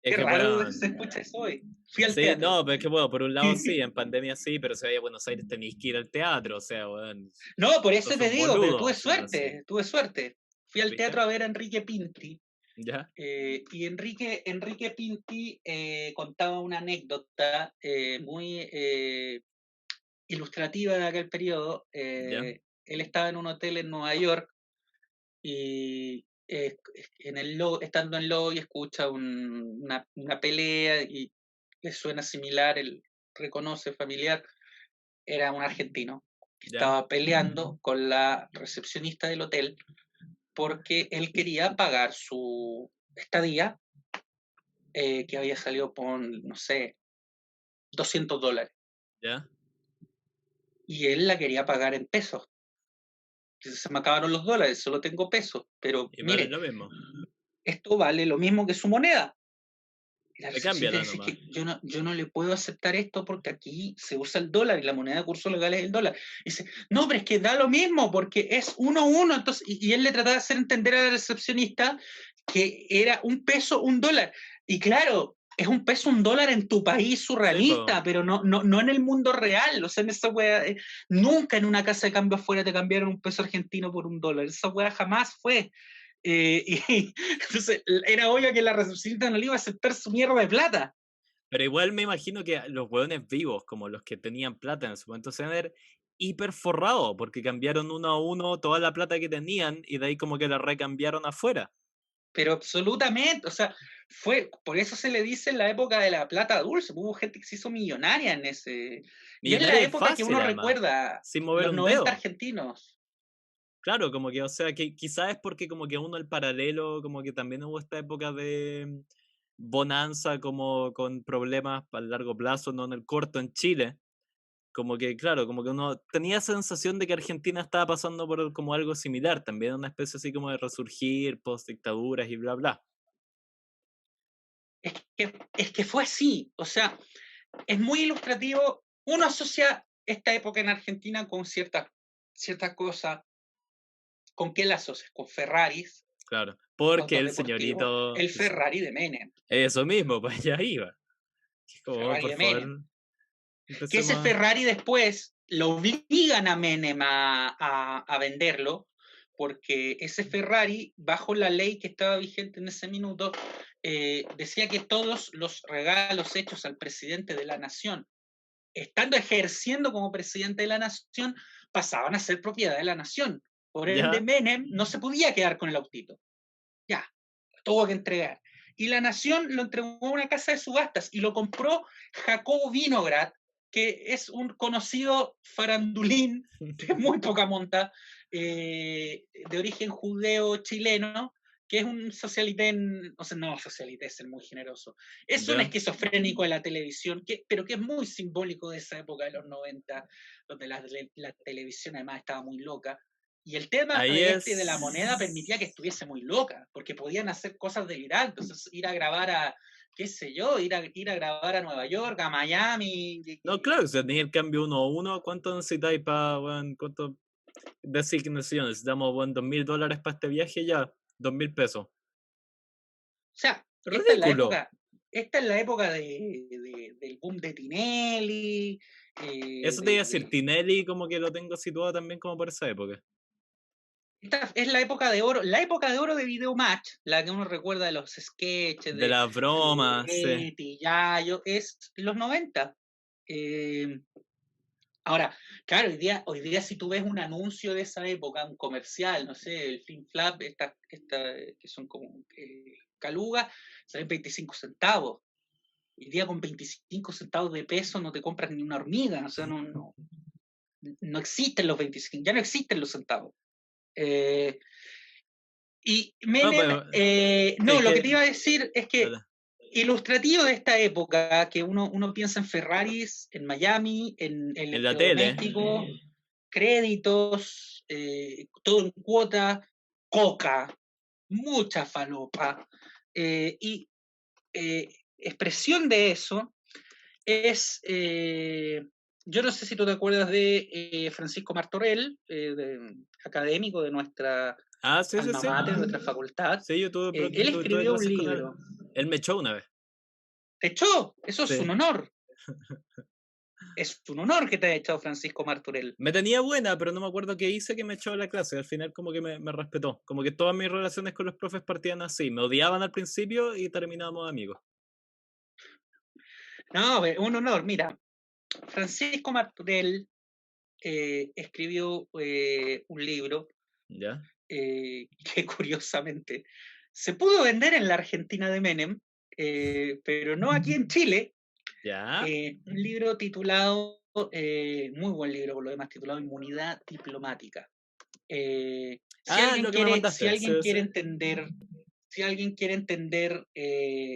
Es qué que raro se weón. escucha eso hoy. Fui al Sí, teatro. no, pero es que bueno, por un lado sí, en pandemia sí, pero si vaya a Buenos Aires tenéis que ir al teatro, o sea, weón. No, por eso Todos te son digo, pero boludos, weón, así. tuve suerte. Fui al ¿Viste? teatro a ver a Enrique Pinti, Ya, y Enrique Pinti contaba una anécdota muy ilustrativa de aquel periodo. ya, Él estaba en un hotel en Nueva York y estando en lobby escucha una pelea y le suena similar, él reconoce familiar, era un argentino que ya, estaba peleando con la recepcionista del hotel porque él quería pagar su estadía, que había salido por, no sé, $200. ya. Y él la quería pagar en pesos. Entonces, se me acabaron los dólares, solo tengo pesos. Pero Y vale mire, lo mismo. esto vale lo mismo que su moneda. Y la Te recepcionista cámbiala dice nomás. que yo no le puedo aceptar esto porque aquí se usa el dólar y la moneda de curso legal es el dólar. Y dice, no, pero es que da lo mismo porque es 1 a 1. Entonces, y él le trataba de hacer entender a la recepcionista que era un peso, un dólar. Y claro, es un peso, un dólar en tu país Sí, pues. surrealista, pero no en el mundo real. O sea, en esa wea, nunca en una casa de cambio afuera te cambiaron un peso argentino por un dólar. Esa wea jamás fue. Y entonces era obvio que la recepcionista no le iba a aceptar su mierda de plata. Pero igual me imagino que los hueones vivos, como los que tenían plata en su momento, se van a ver hiper forrados, porque cambiaron uno a uno toda la plata que tenían y de ahí como que la recambiaron afuera. Pero absolutamente, o sea, por eso se le dice en la época de la plata dulce, hubo gente que se hizo millonaria en ese, y es la Millonaria y época que fácil uno además, recuerda, sin mover los un 90 dedo. argentinos. Claro, como que, o sea, que quizás es porque como que uno el paralelo, como que también hubo esta época de bonanza como con problemas a largo plazo, no en el corto en Chile. Como que, claro, como que uno tenía sensación de que Argentina estaba pasando por como algo similar, también una especie así como de resurgir, post dictaduras y bla, bla. Es que fue así, o sea, es muy ilustrativo. Uno asocia esta época en Argentina con ciertas cosas. ¿Con qué la asocias? Con Ferraris, Claro, porque autos el deportivos, señorito, el Ferrari de Menem, eso mismo, pues allá iba. Es el como, Ferrari por de favor, Menem. Que ese empecemos a... Ferrari después lo obligan a Menem a venderlo, porque ese Ferrari, bajo la ley que estaba vigente en ese minuto, decía que todos los regalos hechos al presidente de la nación, estando ejerciendo como presidente de la nación, pasaban a ser propiedad de la nación. Por ende, ¿Ya? Menem no se podía quedar con el autito. Ya, tuvo que entregar. Y la nación lo entregó a una casa de subastas y lo compró Jacobo Vinograd, que es un conocido farandulín de muy poca monta, de origen judeo-chileno, que es un socialité, o sea, no socialité, es muy generoso, es un ¿Ya? esquizofrénico de la televisión, pero que es muy simbólico de esa época de los 90, donde la televisión además estaba muy loca. Y el tema Ahí de de la moneda permitía que es... estuviese muy loca, porque podían hacer cosas delirantes, ir a grabar a, qué sé yo, ir a grabar a Nueva York, a Miami. No, claro, si tenéis el cambio 1 a 1, ¿cuánto necesitáis para, cuánto designaciones? Necesitamos, $2.000 para este viaje ya, 2.000 pesos. O sea, Ridículo. esta es la época del boom de Tinelli, Eso te iba a decir, Tinelli como que lo tengo situado también como por esa época. esta es la época de oro de Videomatch, la que uno recuerda de los sketches De de las bromas, sí. Filetti, Yayo, es los 90. Eh, Ahora, claro, hoy día si tú ves un anuncio de esa época, un comercial, no sé, el Flim Flap, que son como calugas, salen 25 centavos. Hoy día con 25 centavos de peso no te compras ni una hormiga, o sea, no existen los 25, ya no existen los centavos. Y No, Menem, pero no, es lo que que... te iba a decir es que Dale. ilustrativo de esta época, que uno piensa en Ferraris, en Miami, en En la tele, electrodomésticos, créditos, todo en cuota, coca, mucha falopa. Y expresión de eso es, yo no sé si tú te acuerdas de Francisco Martorell, académico de nuestra sí, sí, alma sí. mater, de nuestra facultad. Sí, yo Él tuve escribió un clases con él. libro. Él me echó una vez. ¿Te echó? Eso es un Sí. honor. Es un honor que te haya echado Francisco Martorell. Me tenía buena, pero no me acuerdo qué hice que me echó de la clase. Al final como que me respetó. Como que todas mis relaciones con los profes partían así. Me odiaban al principio y terminábamos amigos. No, un honor. Mira, Francisco Martorell escribió un libro ¿Ya? que curiosamente se pudo vender en la Argentina de Menem, pero no aquí en Chile. ¿Ya? Un libro titulado, muy buen libro por lo demás, titulado Inmunidad Diplomática. Si Lo alguien que me quiere, si mandaste. Sí, alguien sí. quiere entender, si alguien quiere entender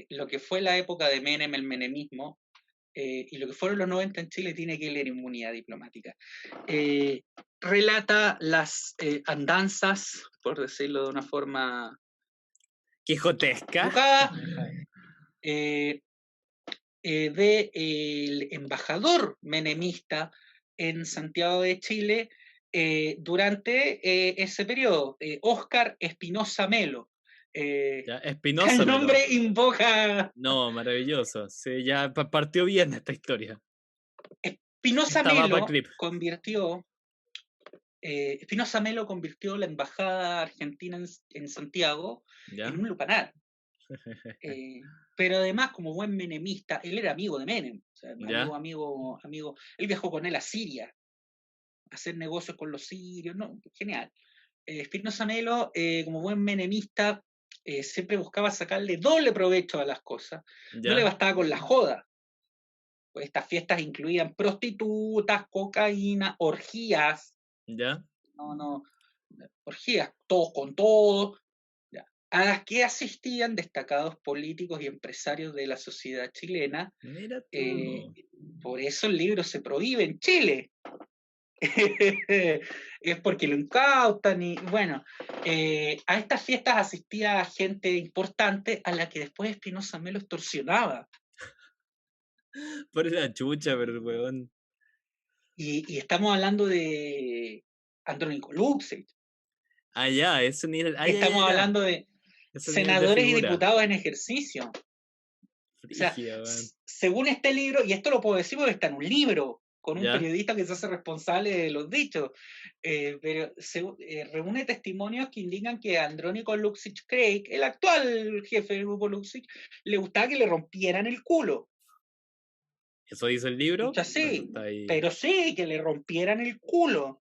lo que fue la época de Menem, el menemismo, y lo que fueron los 90 en Chile, tiene que leer Inmunidad Diplomática. Relata las andanzas, por decirlo de una forma Quijotesca. educada, del embajador menemista en Santiago de Chile durante ese periodo, Óscar Espinosa Melo. Ya, El Espinosa me lo. nombre invoca. No, maravilloso. Sí, ya partió bien esta historia. Espinosa Esta va para Melo clip. convirtió. Espinosa Melo convirtió la embajada argentina en Santiago en ¿Ya? un lupanar. Pero además, como buen menemista, él era amigo de Menem, o sea, ¿Ya? amigo. Él viajó con él a Siria, a hacer negocios con los sirios, ¿no? Genial. Espinosa Melo, como buen menemista, siempre buscaba sacarle doble provecho a las cosas. No le ¿Ya? bastaba con la joda. Pues estas fiestas incluían prostitutas, cocaína, orgías, ¿Ya? no, orgías, todos con todos, a las que asistían destacados políticos y empresarios de la sociedad chilena. Mira tú. Por eso el libro se prohíbe en Chile. Es porque lo incautan y bueno, a estas fiestas asistía gente importante a la que después Espinosa Melo extorsionaba. Por la chucha, pero el weón. Y estamos hablando de Andrónico Luxemburgo. Ya, ese nivel. Estamos Ya. hablando de Ese nivel de senadores y figura. diputados en ejercicio. O sea, Frígida, weón. según este libro, y esto lo puedo decir porque está en un libro, con un ¿Ya? periodista que se hace responsable de los dichos. Pero reúne testimonios que indican que a Andrónico Luksic Craig, el actual jefe del grupo Luksic, le gustaba que le rompieran el culo. ¿Eso dice el libro? Pucha, Bueno, sí, está ahí. pero sí, que le rompieran el culo.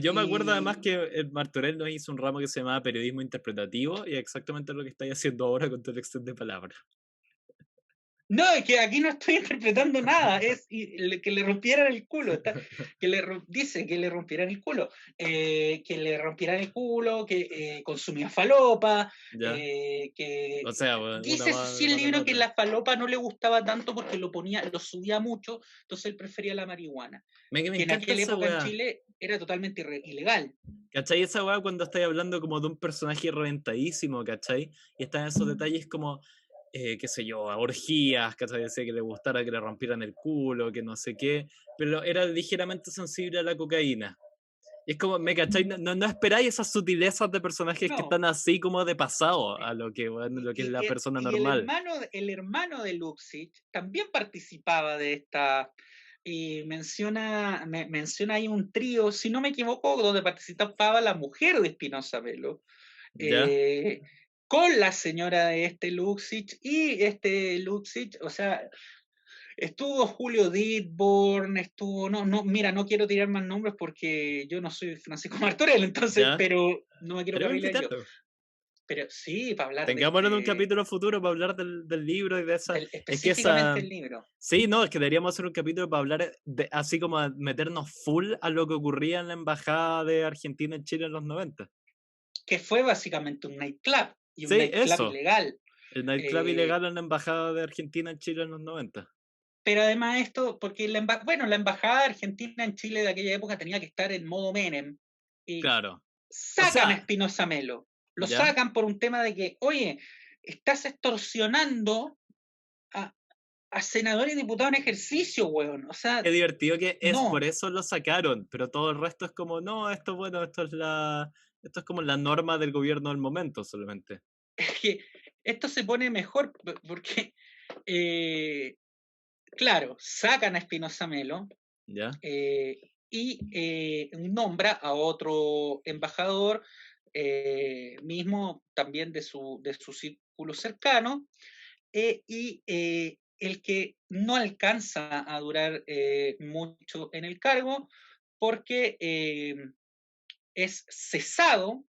Yo me acuerdo además Y que Martorell nos hizo un ramo que se llamaba periodismo interpretativo y es exactamente lo que estáis haciendo ahora con tu elección de palabras. no, es que aquí no estoy interpretando nada, es que le rompieran el culo. Dice que le rompieran el culo, que le rompieran el culo, que consumía falopa, ¿Ya? que O sea, bueno, una dice eso sí el más de la libro que otra. la falopa no le gustaba tanto porque lo subía mucho, entonces él prefería la marihuana, Me que en encanta aquella esa época en weá. Chile era totalmente ilegal. ¿Cachai? Esa weá cuando estáis hablando como de un personaje reventadísimo, ¿cachai? Y están esos detalles como, qué sé yo, a orgías, ¿cachai? Decía que le gustara que le rompieran el culo, que no sé qué, pero era ligeramente sensible a la cocaína. Y es como, ¿me cachai? No esperáis esas sutilezas de personajes que No, están así como de pasado a lo que, bueno, lo que es la persona y normal. el hermano de Luxich también participaba de esta, y menciona ahí un trío, si no me equivoco, donde participaba la mujer de Espinosa Velo, ¿Ya? eh, con la señora de este Luxich, y este Luxich, o sea, estuvo Julio Ditborn, mira, no quiero tirar más nombres porque yo no soy Francisco Martorell, entonces, ¿Ya? pero no me quiero Podríamos carrilar yo. invitarlo. Pero sí, para hablar de Tengámoslo en un este, capítulo futuro para hablar del libro y de esa. Es que específicamente esa. el libro, Sí, no, es que deberíamos hacer un capítulo para hablar de, así como meternos full a lo que ocurría en la embajada de Argentina en Chile en los 90. que fue básicamente un nightclub y un Sí, nightclub eso. ilegal. El nightclub Eh, ilegal en la embajada de Argentina en Chile en los 90. pero además esto, porque la embajada argentina en Chile de aquella época tenía que estar en modo Menem y Claro. O sacan a sea, Espinosa Melo. Lo ¿ya? sacan por un tema de que, oye, estás extorsionando a, a senadores y diputados en ejercicio, weón. O sea, Qué divertido que es, por no. eso lo sacaron, pero todo el resto es como, no, esto bueno, esto es como la norma del gobierno del momento solamente. Es que esto se pone mejor porque, eh, claro, sacan a Espinosa Melo, ¿Ya? y nombra a otro embajador, mismo también de su círculo cercano, y el que no alcanza a durar mucho en el cargo porque es cesado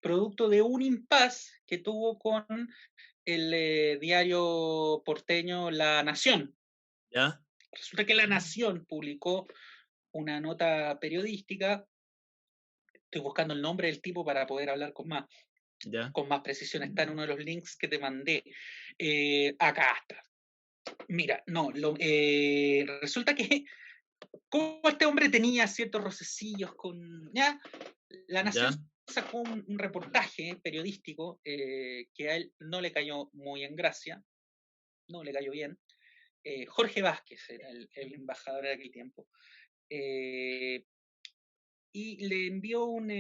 producto de un impasse que tuvo con el diario porteño La Nación. ¿Ya? Resulta que La Nación publicó una nota periodística, estoy buscando el nombre del tipo para poder hablar ¿Ya? con más precisión, está en uno de los links que te mandé. Acá está. Mira, no, resulta que como este hombre tenía ciertos rocecillos con... ¿ya? La Nación ¿Ya? sacó un reportaje periodístico que a él no le cayó muy en gracia, no le cayó bien. Jorge Vázquez era el embajador de aquel tiempo. Eh, y le envió un,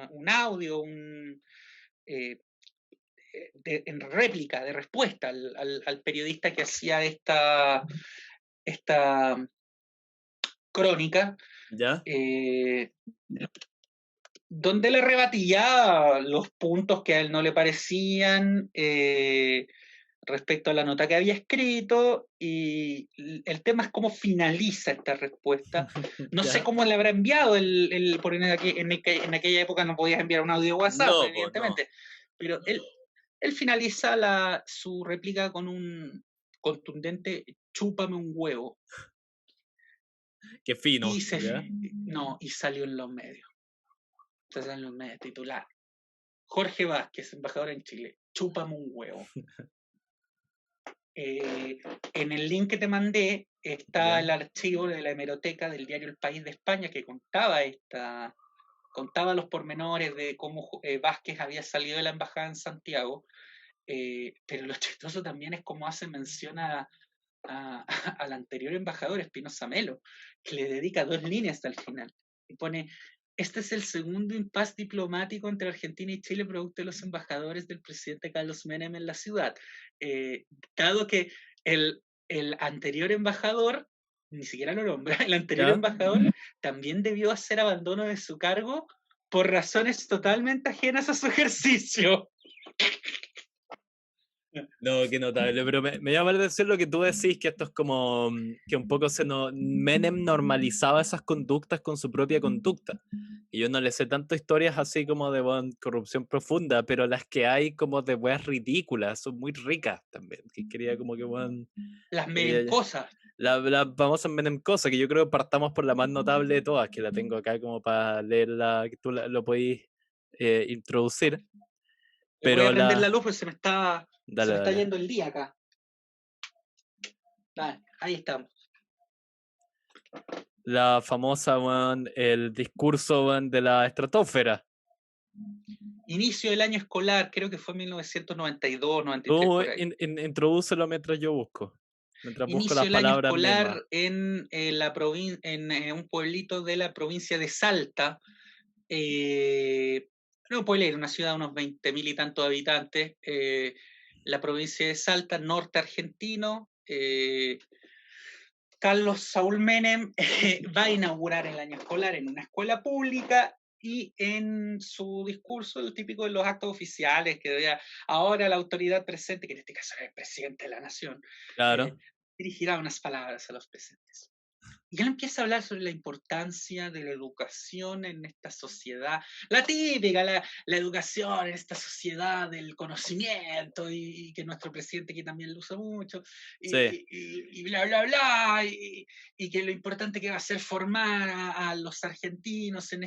un audio, eh, en réplica, de respuesta al periodista que hacía esta crónica, ¿Ya? eh, donde le rebatía los puntos que a él no le parecían respecto a la nota que había escrito, y el tema es cómo finaliza esta respuesta. No sé ¿Ya? cómo le habrá enviado, en aquella época no podías enviar un audio de WhatsApp, No, pues no. evidentemente, pero él finaliza su réplica con un contundente chúpame un huevo, Qué fino, y ¿ya? no, y salió en los medios. Entonces en los medios titular: Jorge Vázquez, embajador en Chile, chúpame un huevo. Eh, en el link que te mandé está ¿Ya? el archivo de la hemeroteca del diario El País de España que contaba los pormenores de cómo Vázquez había salido de la embajada en Santiago, pero lo chistoso también es cómo hace mención al anterior embajador, Espinosa Melo, que le dedica 2 líneas al final. Y pone: este es el segundo impasse diplomático entre Argentina y Chile producto de los embajadores del presidente Carlos Menem en la ciudad. Dado que el, el anterior embajador, ni siquiera lo nombra, el anterior ¿Ya? embajador también debió hacer abandono de su cargo por razones totalmente ajenas a su ejercicio. No, qué notable, pero me llama la atención lo que tú decís, que esto es como que un poco Menem normalizaba esas conductas con su propia conducta. Y yo no le sé tanto historias así como de bueno, corrupción profunda, pero las que hay como de weas ridículas son muy ricas también. Que quería como que bueno, Las quería merencosas. la famosa Menem cosa, que yo creo que partamos por la más notable de todas, que la tengo acá como para leerla, que tú lo podís introducir, Voy a pero prender la la... luz porque se Dale, me está dale. yendo el día acá. Dale, ahí estamos. La famosa, weón, el discurso, weón, de la estratosfera. Inicio del año escolar, creo que fue 1992, 93 por ahí. Introdúcelo mientras yo busco. Mientras busco Inicio las del año palabras mismas. escolar en, un pueblito de la provincia de Salta. No puedo leer, una ciudad de unos 20.000 y tantos habitantes. La provincia de Salta, norte argentino. Carlos Saúl Menem va a inaugurar el año escolar en una escuela pública y en su discurso, el típico de los actos oficiales, que vea ahora la autoridad presente, que en este caso era el presidente de la nación, Claro. dirigirá unas palabras a los presentes. Y él empieza a hablar sobre la importancia de la educación en esta sociedad, la típica, la educación en esta sociedad del conocimiento, y que nuestro presidente aquí también lo usa mucho, Sí. y bla, bla, bla, y que lo importante que va a ser formar a los argentinos en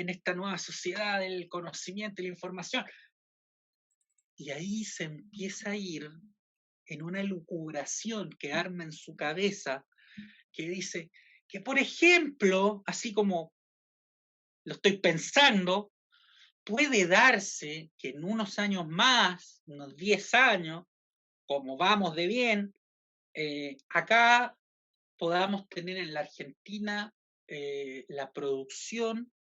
esta nueva sociedad del conocimiento y la información. Y ahí se empieza a ir en una lucubración que arma en su cabeza, que dice que, por ejemplo, así como lo estoy pensando, puede darse que en unos años más, unos 10 años, como vamos de bien, acá podamos tener en la Argentina la producción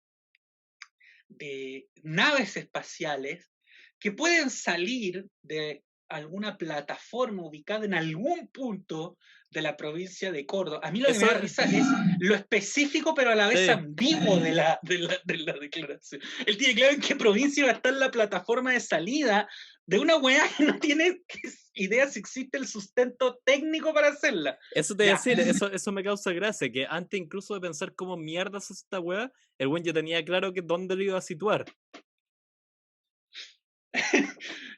de naves espaciales que pueden salir de alguna plataforma ubicada en algún punto de la provincia de Córdoba. A mí lo que me Eso, da risa es lo específico, pero a la vez sí. ambiguo de la declaración. Él tiene claro en qué provincia va a estar la plataforma de salida de una weá que no tiene idea si existe el sustento técnico para hacerla. Eso te voy a Ya. decir, eso me causa gracia, que antes incluso de pensar cómo mierda es esta weá, el weón ya tenía claro que dónde lo iba a situar.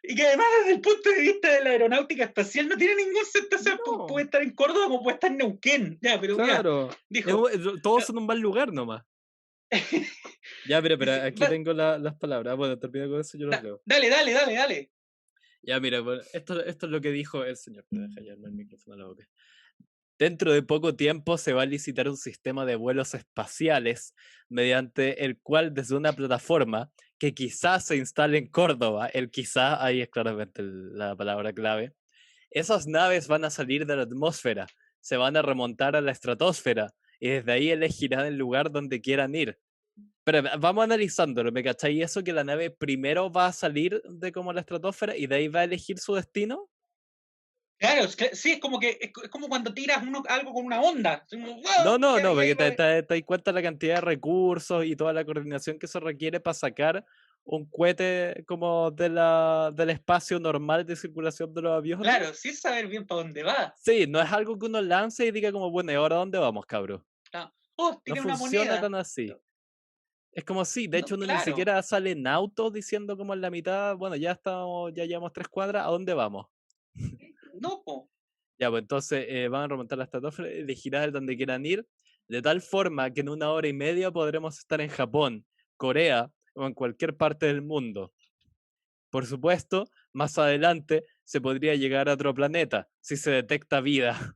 Y que además desde el punto de vista de la aeronáutica espacial no tiene ningún sentido. O sea, puede No, estar en Córdoba como puede estar en Neuquén. Ya, pero ya, claro. dijo. Todos son un mal lugar nomás. Ya, pero Dice, aquí tengo las palabras. Bueno, termino con eso, yo los leo. dale, dale, dale, dale. Ya, mira, bueno, esto es lo que dijo el señor. Pero deja llevarme el micrófono a la boca. Dentro de poco tiempo se va a licitar un sistema de vuelos espaciales mediante el cual desde una plataforma que quizás se instale en Córdoba, el quizá, ahí es claramente la palabra clave, esas naves van a salir de la atmósfera, se van a remontar a la estratosfera y desde ahí elegirán el lugar donde quieran ir. Pero vamos analizándolo, ¿me cachai? ¿Eso que la nave primero va a salir de como la estratosfera y de ahí va a elegir su destino? Claro, sí, es como que es como cuando tiras algo con una onda. No, no, no, Y ahí porque va. te das cuenta la cantidad de recursos y toda la coordinación que se requiere para sacar un cohete como del espacio normal de circulación de los aviones. Claro, sí es saber bien para dónde va. Sí, no es algo que uno lance y diga como, bueno, ¿y ahora dónde vamos, cabro? Claro. Oh, No tiré una funciona moneda. tan así. Es como sí, de No, hecho uno ni claro, siquiera sale en auto diciendo como en la mitad, bueno, ya estamos, ya llevamos 3 cuadras, ¿a dónde vamos? no, po. Ya, pues entonces van a remontar la estratosfera y girar donde quieran ir, de tal forma que en 1 hora y media podremos estar en Japón, Corea o en cualquier parte del mundo. Por supuesto, más adelante se podría llegar a otro planeta si se detecta vida.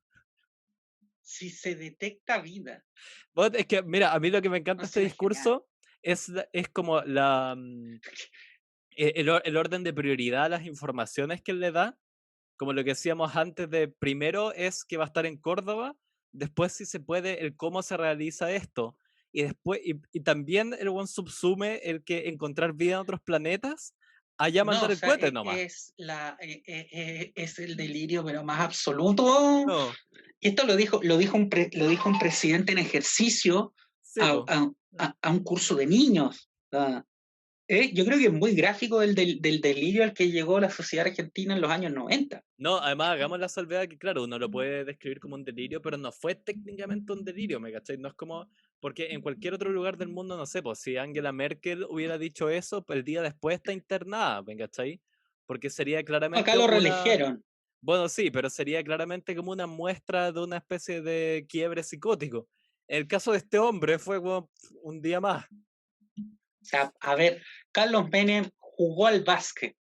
Si se detecta vida. Es que, mira, a mí lo que me encanta No de este será genial. discurso es como el orden de prioridad a las informaciones que él le da, como lo que decíamos antes de primero es que va a estar en Córdoba, después si se puede el cómo se realiza esto, y después y también el buen subsume el que encontrar vida en otros planetas Allá No, mandar o el sea, cohete nomás. es el delirio, pero más absoluto. No, Y esto lo dijo un presidente en ejercicio sí, a, pues. a- a un curso de niños. Yo creo que es muy gráfico del delirio al que llegó la sociedad argentina en los años 90. No, además hagamos la salvedad que, claro, uno lo puede describir como un delirio, pero no fue técnicamente un delirio, ¿me cachai? No es como, porque en cualquier otro lugar del mundo, no sé, pues si Angela Merkel hubiera dicho eso, pues el día después está internada, ¿me cachai? Porque sería Acá claramente lo una, reeligieron. bueno, sí, pero sería claramente como una muestra de una especie de quiebre psicótico. El caso de este hombre fue como un día más. O sea, a ver, Carlos Menem jugó al básquet.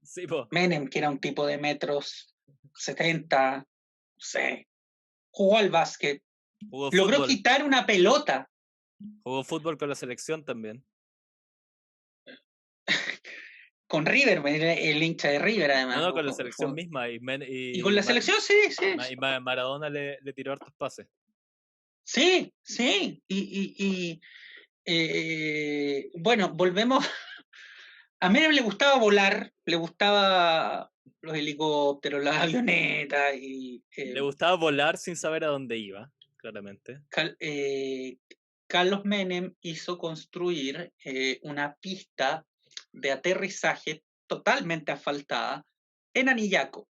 Sí, pues, Menem, que era un tipo de metros 70, no sé, jugó al básquet. Logró quitar una pelota jugó fútbol con la selección también. con River, el hincha de River No, además. no, con la selección misma. Y con la selección, sí, sí. Maradona le tiró hartos pases. Sí, sí. Bueno, volvemos. A Menem le gustaba volar, le gustaba los helicópteros, las avionetas y Le gustaba volar sin saber a dónde iba, claramente. Carlos Menem hizo construir una pista de aterrizaje totalmente asfaltada en Anillaco.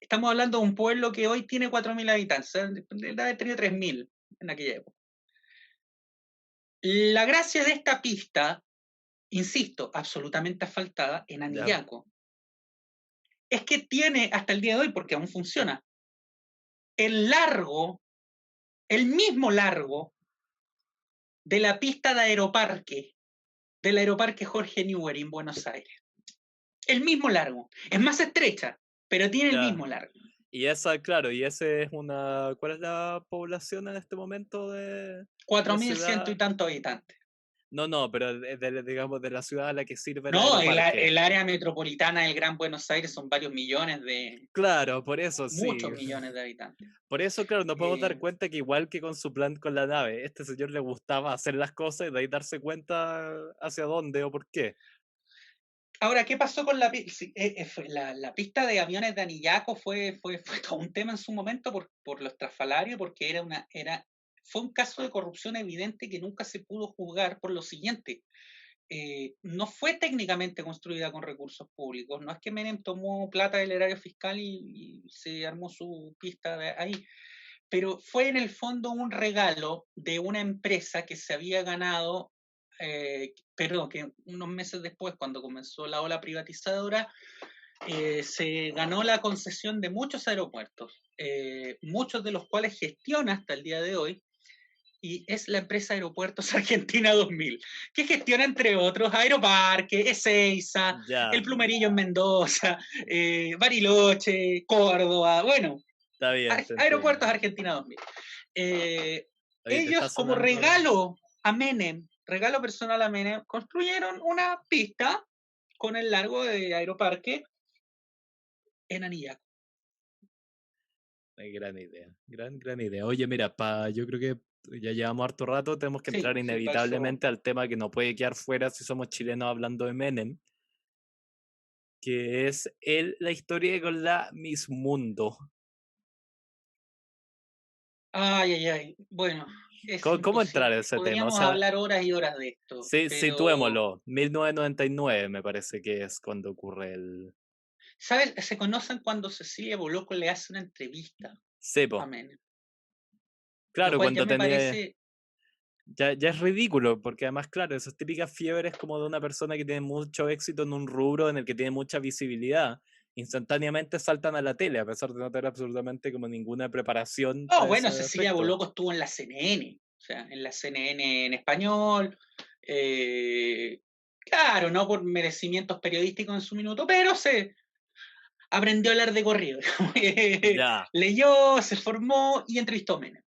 Estamos hablando de un pueblo que hoy tiene 4.000 habitantes, debe haber tenido 3.000 en aquella época. La gracia de esta pista, insisto, absolutamente asfaltada en Ya. Anillaco, es que tiene hasta el día de hoy, porque aún funciona, el largo, el mismo largo de la pista del Aeroparque Jorge Newbery en Buenos Aires. El mismo largo. Es más estrecha, pero tiene el Ya. mismo largo. Y esa, claro, y ese es una. ¿Cuál es la población en este momento de la 4.100 y ciudad? tantos habitantes. No, no, pero digamos de la ciudad a la que sirve el No, aeroparque. el área metropolitana del Gran Buenos Aires son varios millones Claro, por eso sí. muchos millones de habitantes. Por eso, claro, nos podemos dar Eh, cuenta que igual que con su plan con la nave, este señor le gustaba hacer las cosas y de ahí darse cuenta hacia dónde o por qué. Ahora, ¿qué pasó con la pista de aviones de Anillaco? Fue todo un tema en su momento por lo estrafalario, porque fue un caso de corrupción evidente que nunca se pudo juzgar por lo siguiente. No fue técnicamente construida con recursos públicos. No es que Menem tomó plata del erario fiscal y se armó su pista de ahí, pero fue en el fondo un regalo de una empresa que se había ganado, perdón, que unos meses después, cuando comenzó la ola privatizadora, se ganó la concesión de muchos aeropuertos, muchos de los cuales gestiona hasta el día de hoy, y es la empresa Aeropuertos Argentina 2000, que gestiona, entre otros, Aeroparque, Ezeiza, El Ya, Plumerillo en Mendoza, Bariloche, Córdoba, bueno, está bien, te Aeropuertos entiendo. Argentina 2000. Oye, te está Ellos, como sonando. regalo personal a Menem, construyeron una pista con el largo de Aeroparque en Anillaco. Gran idea, gran idea. Oye, mira, yo creo que ya llevamos harto rato, tenemos que Sí, entrar sí, para eso. inevitablemente al tema que no puede quedar fuera si somos chilenos hablando de Menem, que es la historia con la Miss Mundo. Ay, ay, ay. Bueno, es ¿Cómo entrar a imposible. ese tema? O Podríamos sea, hablar horas y horas de esto, sí, pero, situémoslo. 1999 me parece que es cuando ocurre el. ¿sabes? Se conocen cuando Cecilia Boloco le hace una entrevista a Sepo. Menem, lo Claro, cual ya cuando me tenía. parece. Ya es ridículo, porque además, claro, esas típicas fiebres como de una persona que tiene mucho éxito en un rubro en el que tiene mucha visibilidad, instantáneamente saltan a la tele, a pesar de no tener absolutamente como ninguna preparación No, para bueno, ese Cecilia aspecto. Boloco estuvo en la CNN, o sea, en la CNN en español. eh, claro, no por merecimientos periodísticos en su minuto, pero se aprendió a hablar de corrido. Ya. Leyó, se formó y entrevistó a Menem.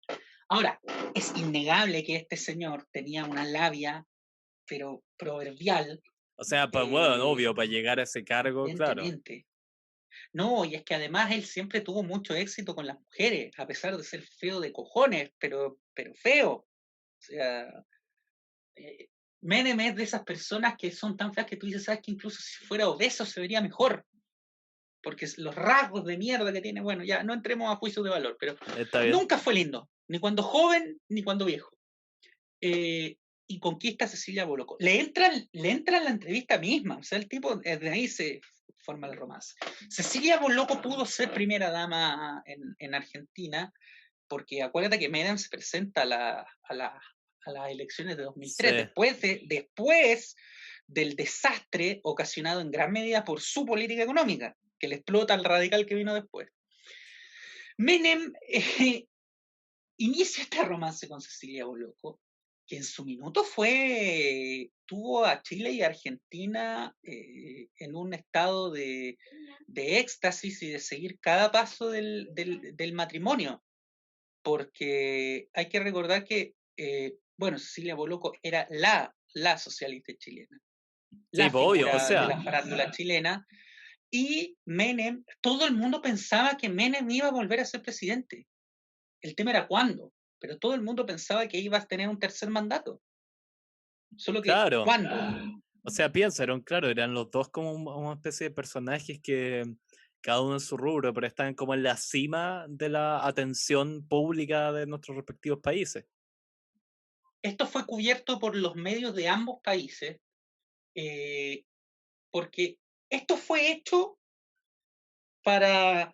Ahora, es innegable que este señor tenía una labia, pero proverbial, O sea, bueno, obvio, para eh, llegar a ese cargo, claro. evidentemente. No, y es que además él siempre tuvo mucho éxito con las mujeres, a pesar de ser feo de cojones, pero feo. O sea, Menem es de esas personas que son tan feas que tú dices, sabes que incluso si fuera obeso se vería mejor, porque los rasgos de mierda que tiene, bueno, ya no entremos a juicios de valor, pero Está bien. nunca fue lindo, ni cuando joven, ni cuando viejo. Y conquista a Cecilia Boloco. Le entra en la entrevista misma, o sea, el tipo, de ahí se forma el romance. Cecilia Boloco pudo ser primera dama en Argentina, porque acuérdate que Menem se presenta a las elecciones de 2003, Sí. después del desastre ocasionado en gran medida por su política económica, que le explota al radical que vino después. Menem inicia este romance con Cecilia Boloco, que en su minuto tuvo a Chile y a Argentina en un estado de éxtasis y de seguir cada paso del matrimonio, porque hay que recordar que, bueno, Cecilia Boloco era la socialista chilena, Sí, la pues obvio, o figura de sea, la farándula chilena, y Menem, todo el mundo pensaba que Menem iba a volver a ser presidente. El tema era cuándo, pero todo el mundo pensaba que iba a tener un tercer mandato. Solo que, claro. ¿cuándo? O sea, piensaron, claro, eran los dos como una especie de personajes que cada uno en su rubro, pero están como en la cima de la atención pública de nuestros respectivos países. Esto fue cubierto por los medios de ambos países, eh, porque esto fue hecho para...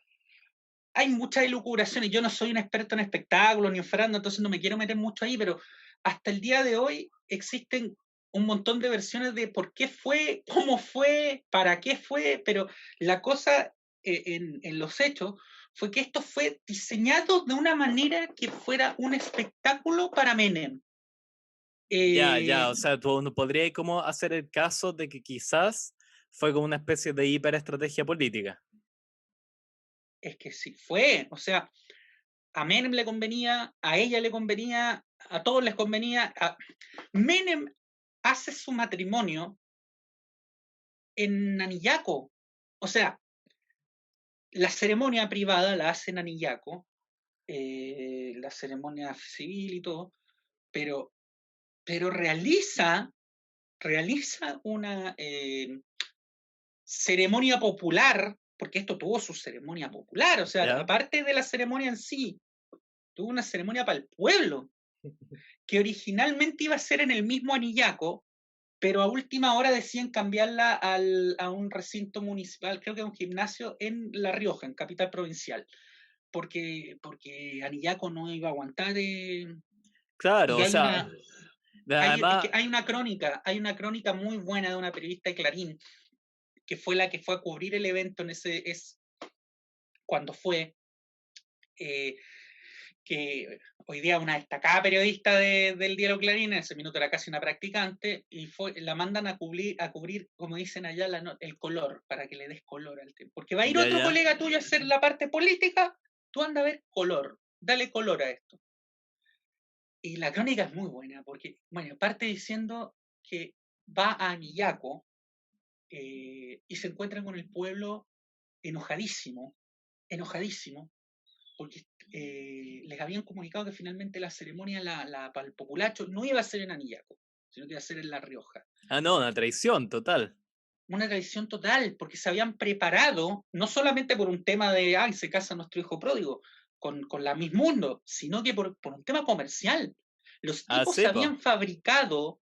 Hay muchas elucubraciones, yo no soy un experto en espectáculos ni en farándula, entonces no me quiero meter mucho ahí, pero hasta el día de hoy existen un montón de versiones de por qué fue, cómo fue, para qué fue, pero la cosa en los hechos fue que esto fue diseñado de una manera que fuera un espectáculo para Menem. Ya, ya, Eh, o sea, tú no podrías como hacer el caso de que quizás fue como una especie de hiperestrategia política. es que sí fue, o sea, a Menem le convenía, a ella le convenía, a todos les convenía. Menem hace su matrimonio en Anillaco. O sea, la ceremonia privada la hace en Anillaco, la ceremonia civil y todo, pero, pero realiza una ceremonia popular, porque esto tuvo su ceremonia popular, o sea, ¿Ya? aparte de la ceremonia en sí, tuvo una ceremonia para el pueblo, que originalmente iba a ser en el mismo Anillaco, pero a última hora deciden cambiarla a un recinto municipal, creo que un gimnasio en La Rioja, en capital provincial, porque Anillaco no iba a aguantar. Claro, Y o sea, además, hay una crónica muy buena de una periodista de Clarín, que fue la que fue a cubrir el evento cuando fue, eh, que hoy día una destacada periodista del diario Clarín, en ese minuto era casi una practicante, y la mandan a cubrir como dicen allá, el color, para que le des color al tema. Porque va a ir ya, otro ya, colega tuyo a hacer la parte política, tú anda a ver color, dale color a esto. Y la crónica es muy buena, porque, bueno, parte diciendo que va a Anillaco y se encuentra con el pueblo enojadísimo, enojadísimo, porque les habían comunicado que finalmente la ceremonia para el populacho no iba a ser en Anillaco, sino que iba a ser en La Rioja. ah, no, una traición total. Una traición total, porque se habían preparado, no solamente por un tema de, ay, se casa nuestro hijo pródigo, con la Miss Mundo, sino que por un tema comercial. Los Ah, tipos sí, se pues. habían fabricado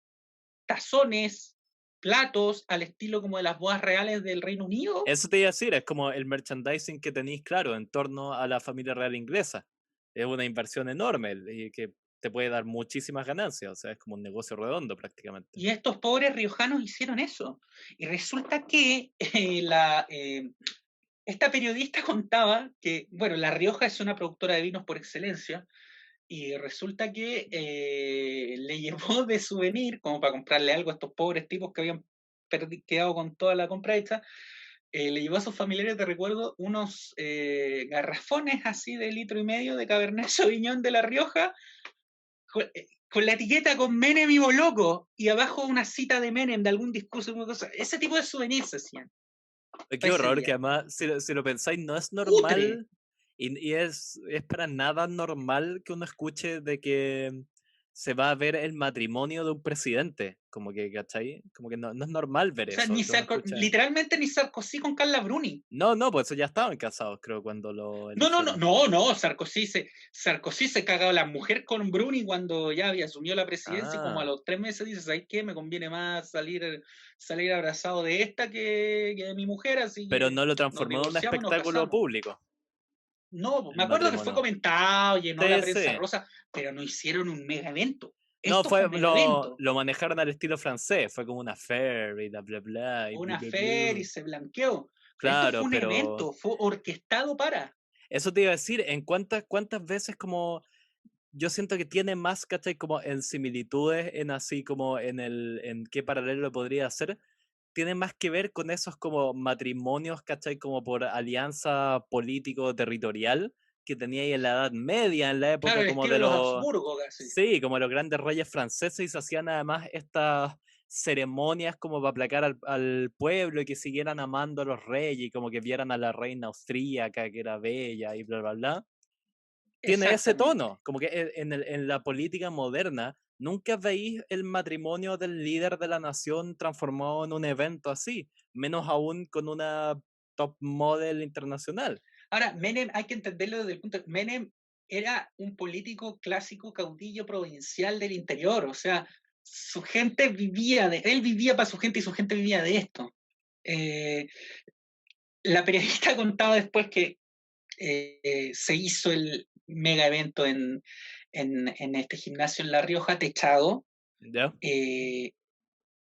tazones, platos al estilo como de las bodas reales del Reino Unido. Eso te iba a decir, es como el merchandising que tenéis, claro, en torno a la familia real inglesa. Es una inversión enorme y que te puede dar muchísimas ganancias, o sea, es como un negocio redondo prácticamente. Y estos pobres riojanos hicieron eso. Y resulta que esta periodista contaba que, bueno, La Rioja es una productora de vinos por excelencia, y resulta que le llevó de souvenir, como para comprarle algo a estos pobres tipos que habían quedado con toda la compra hecha, le llevó a sus familiares de recuerdo unos garrafones así de 1,5 litros de Cabernet Sauvignon de La Rioja, con la etiqueta con Menem y Boloco, y abajo una cita de Menem, de algún discurso, alguna cosa. Ese tipo de souvenirs se hacían Qué para ese horror, día. que además, si lo pensáis, no es ¡Cutre! normal y es para nada normal que uno escuche de que se va a ver el matrimonio de un presidente. Como que, ¿cachai? Como que no es normal ver O sea, eso, que uno escucha. literalmente ni Sarkozy con Carla Bruni. No, pues eso ya estaban casados, creo, cuando lo eligieron. No, Sarkozy se cagó a la mujer con Bruni cuando ya había asumido la presidencia y como a Ah, los 3 meses dice, ¿sabes qué? Me conviene más salir abrazado de esta que de mi mujer, así pero que no lo nos transformó en un divorciamos y nos espectáculo casamos. público, No, el me acuerdo que fue matrimonio. comentado, llenó la Sí, prensa sí. rosa, pero no hicieron un mega evento. No, Esto fue un mega evento. lo manejaron al estilo francés, fue como una affair y bla bla y Fue bla una bla fe y bla. se blanqueó. Esto Claro, fue un pero evento, fue orquestado para. eso te iba a decir, en cuántas veces como yo siento que tiene más, ¿cachai? Como en similitudes, en así como en qué paralelo podría hacer, tiene más que ver con esos como matrimonios, ¿cachai? Como por alianza político-territorial que tenía ahí en la Edad Media, en la Claro, época el como estilo de de los los, Habsburgo casi. sí, como los grandes reyes franceses y se hacían además estas ceremonias como para aplacar al pueblo y que siguieran amando a los reyes y como que vieran a la reina austríaca que era bella y bla, bla, bla. Tiene ese Exactamente. tono, como que en la política moderna nunca veis el matrimonio del líder de la nación transformado en un evento así, menos aún con una top model internacional. Ahora, Menem, hay que entenderlo desde el punto de Menem era un político clásico caudillo provincial del interior, o sea, su gente él vivía para su gente y su gente vivía de esto. Eh, la periodista contaba después que se hizo el mega evento en este gimnasio en La Rioja, techado, ¿Ya? y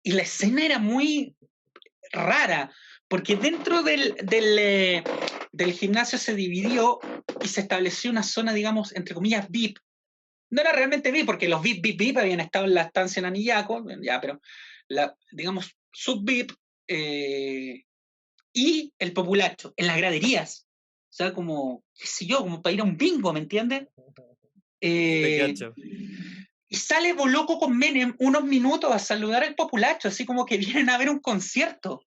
la escena era muy rara, porque dentro del gimnasio se dividió y se estableció una zona, digamos, entre comillas, VIP. No era realmente VIP, porque los VIP habían estado en la estancia en Anillaco, ya, pero, digamos, sub-VIP y el populacho, en las graderías. O sea, como, qué sé yo, como para ir a un bingo, ¿me entiendes? Te Eh, cacho. y sale Boloco con Menem unos minutos a saludar al populacho, así como que vienen a ver un concierto.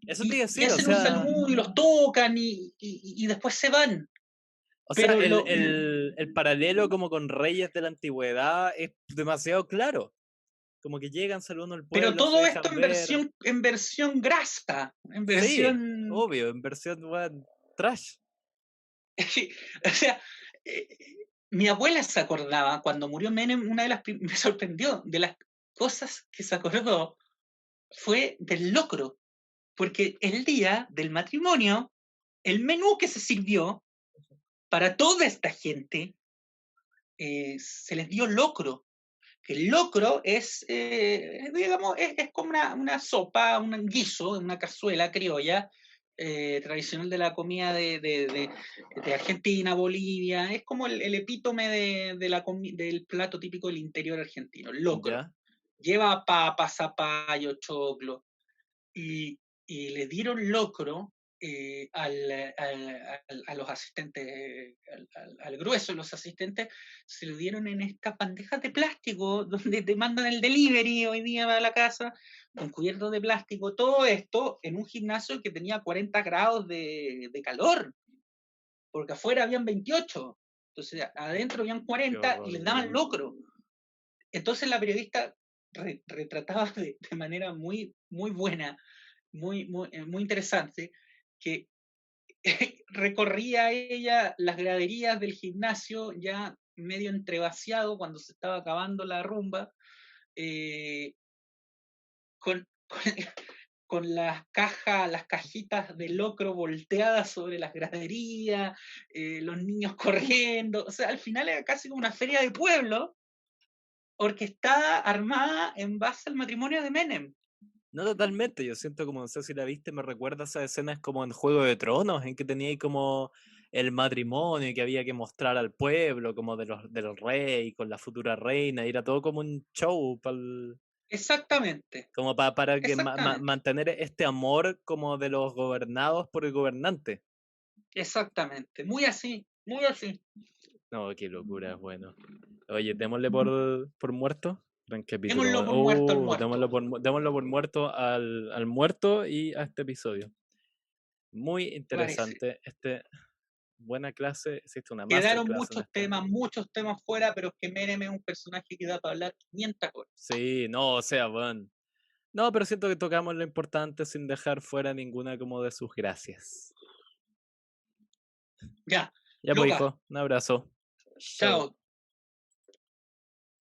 Eso te iba a Y decir, hacen un saludo y los tocan y después se van. o sea, Pero el paralelo como con reyes de la antigüedad es demasiado claro. Como que llegan, saludan al pero pueblo, se todo esto dejan ver. en versión grasa, en Sí, versión. obvio, en versión weón, trash. O sea, eh, mi abuela se acordaba cuando murió Menem, una de las me sorprendió de las cosas que se acordó fue del locro, porque el día del matrimonio, el menú que se sirvió para toda esta gente se les dio locro. El locro es, digamos, es como una sopa, un guiso, una cazuela criolla tradicional de la comida de Argentina, Bolivia. Es como el epítome del plato típico del interior argentino, el locro. ¿Ya? Lleva papa, zapallo, choclo. Y le dieron locro a los asistentes, al grueso de los asistentes, se lo dieron en estas bandejas de plástico donde te mandan el delivery hoy día a la casa, con cubiertos de plástico, todo esto en un gimnasio que tenía 40 grados de calor, porque afuera habían 28, entonces adentro habían Qué 40 y horror, les daban weón. locro. Entonces la periodista retrataba de manera muy, muy buena, muy interesante, que recorría ella las graderías del gimnasio ya medio entrevaciado cuando se estaba acabando la rumba, eh, con, con, con las cajitas de locro volteadas sobre las graderías, los niños corriendo, o sea, al final era casi como una feria de pueblo orquestada, armada en base al matrimonio de Menem. No totalmente, yo siento como, no sé si la viste, me recuerda a esas escenas como en Juego de Tronos, en que tenía ahí como el matrimonio y que había que mostrar al pueblo, como del rey con la futura reina, y era todo como un show Exactamente, como para que exactamente, mantener este amor como de los gobernados por el gobernante. exactamente. Muy así, muy así. No, qué locura, bueno. Oye, démosle por muerto. Gran capítulo. Démoslo por muerto al Démoslo muerto. démoslo por muerto al muerto y a este episodio. Muy Parece. interesante este buena clase, existe una Quedaron masterclass en esta. muchos temas fuera, pero es que Menem es un personaje que da para hablar 500 cosas. Sí, no, o sea, bueno. No, pero siento que tocamos lo importante sin dejar fuera ninguna como de sus gracias. Ya, Ya pues, Lucas, hijo, un abrazo. Chau. chao.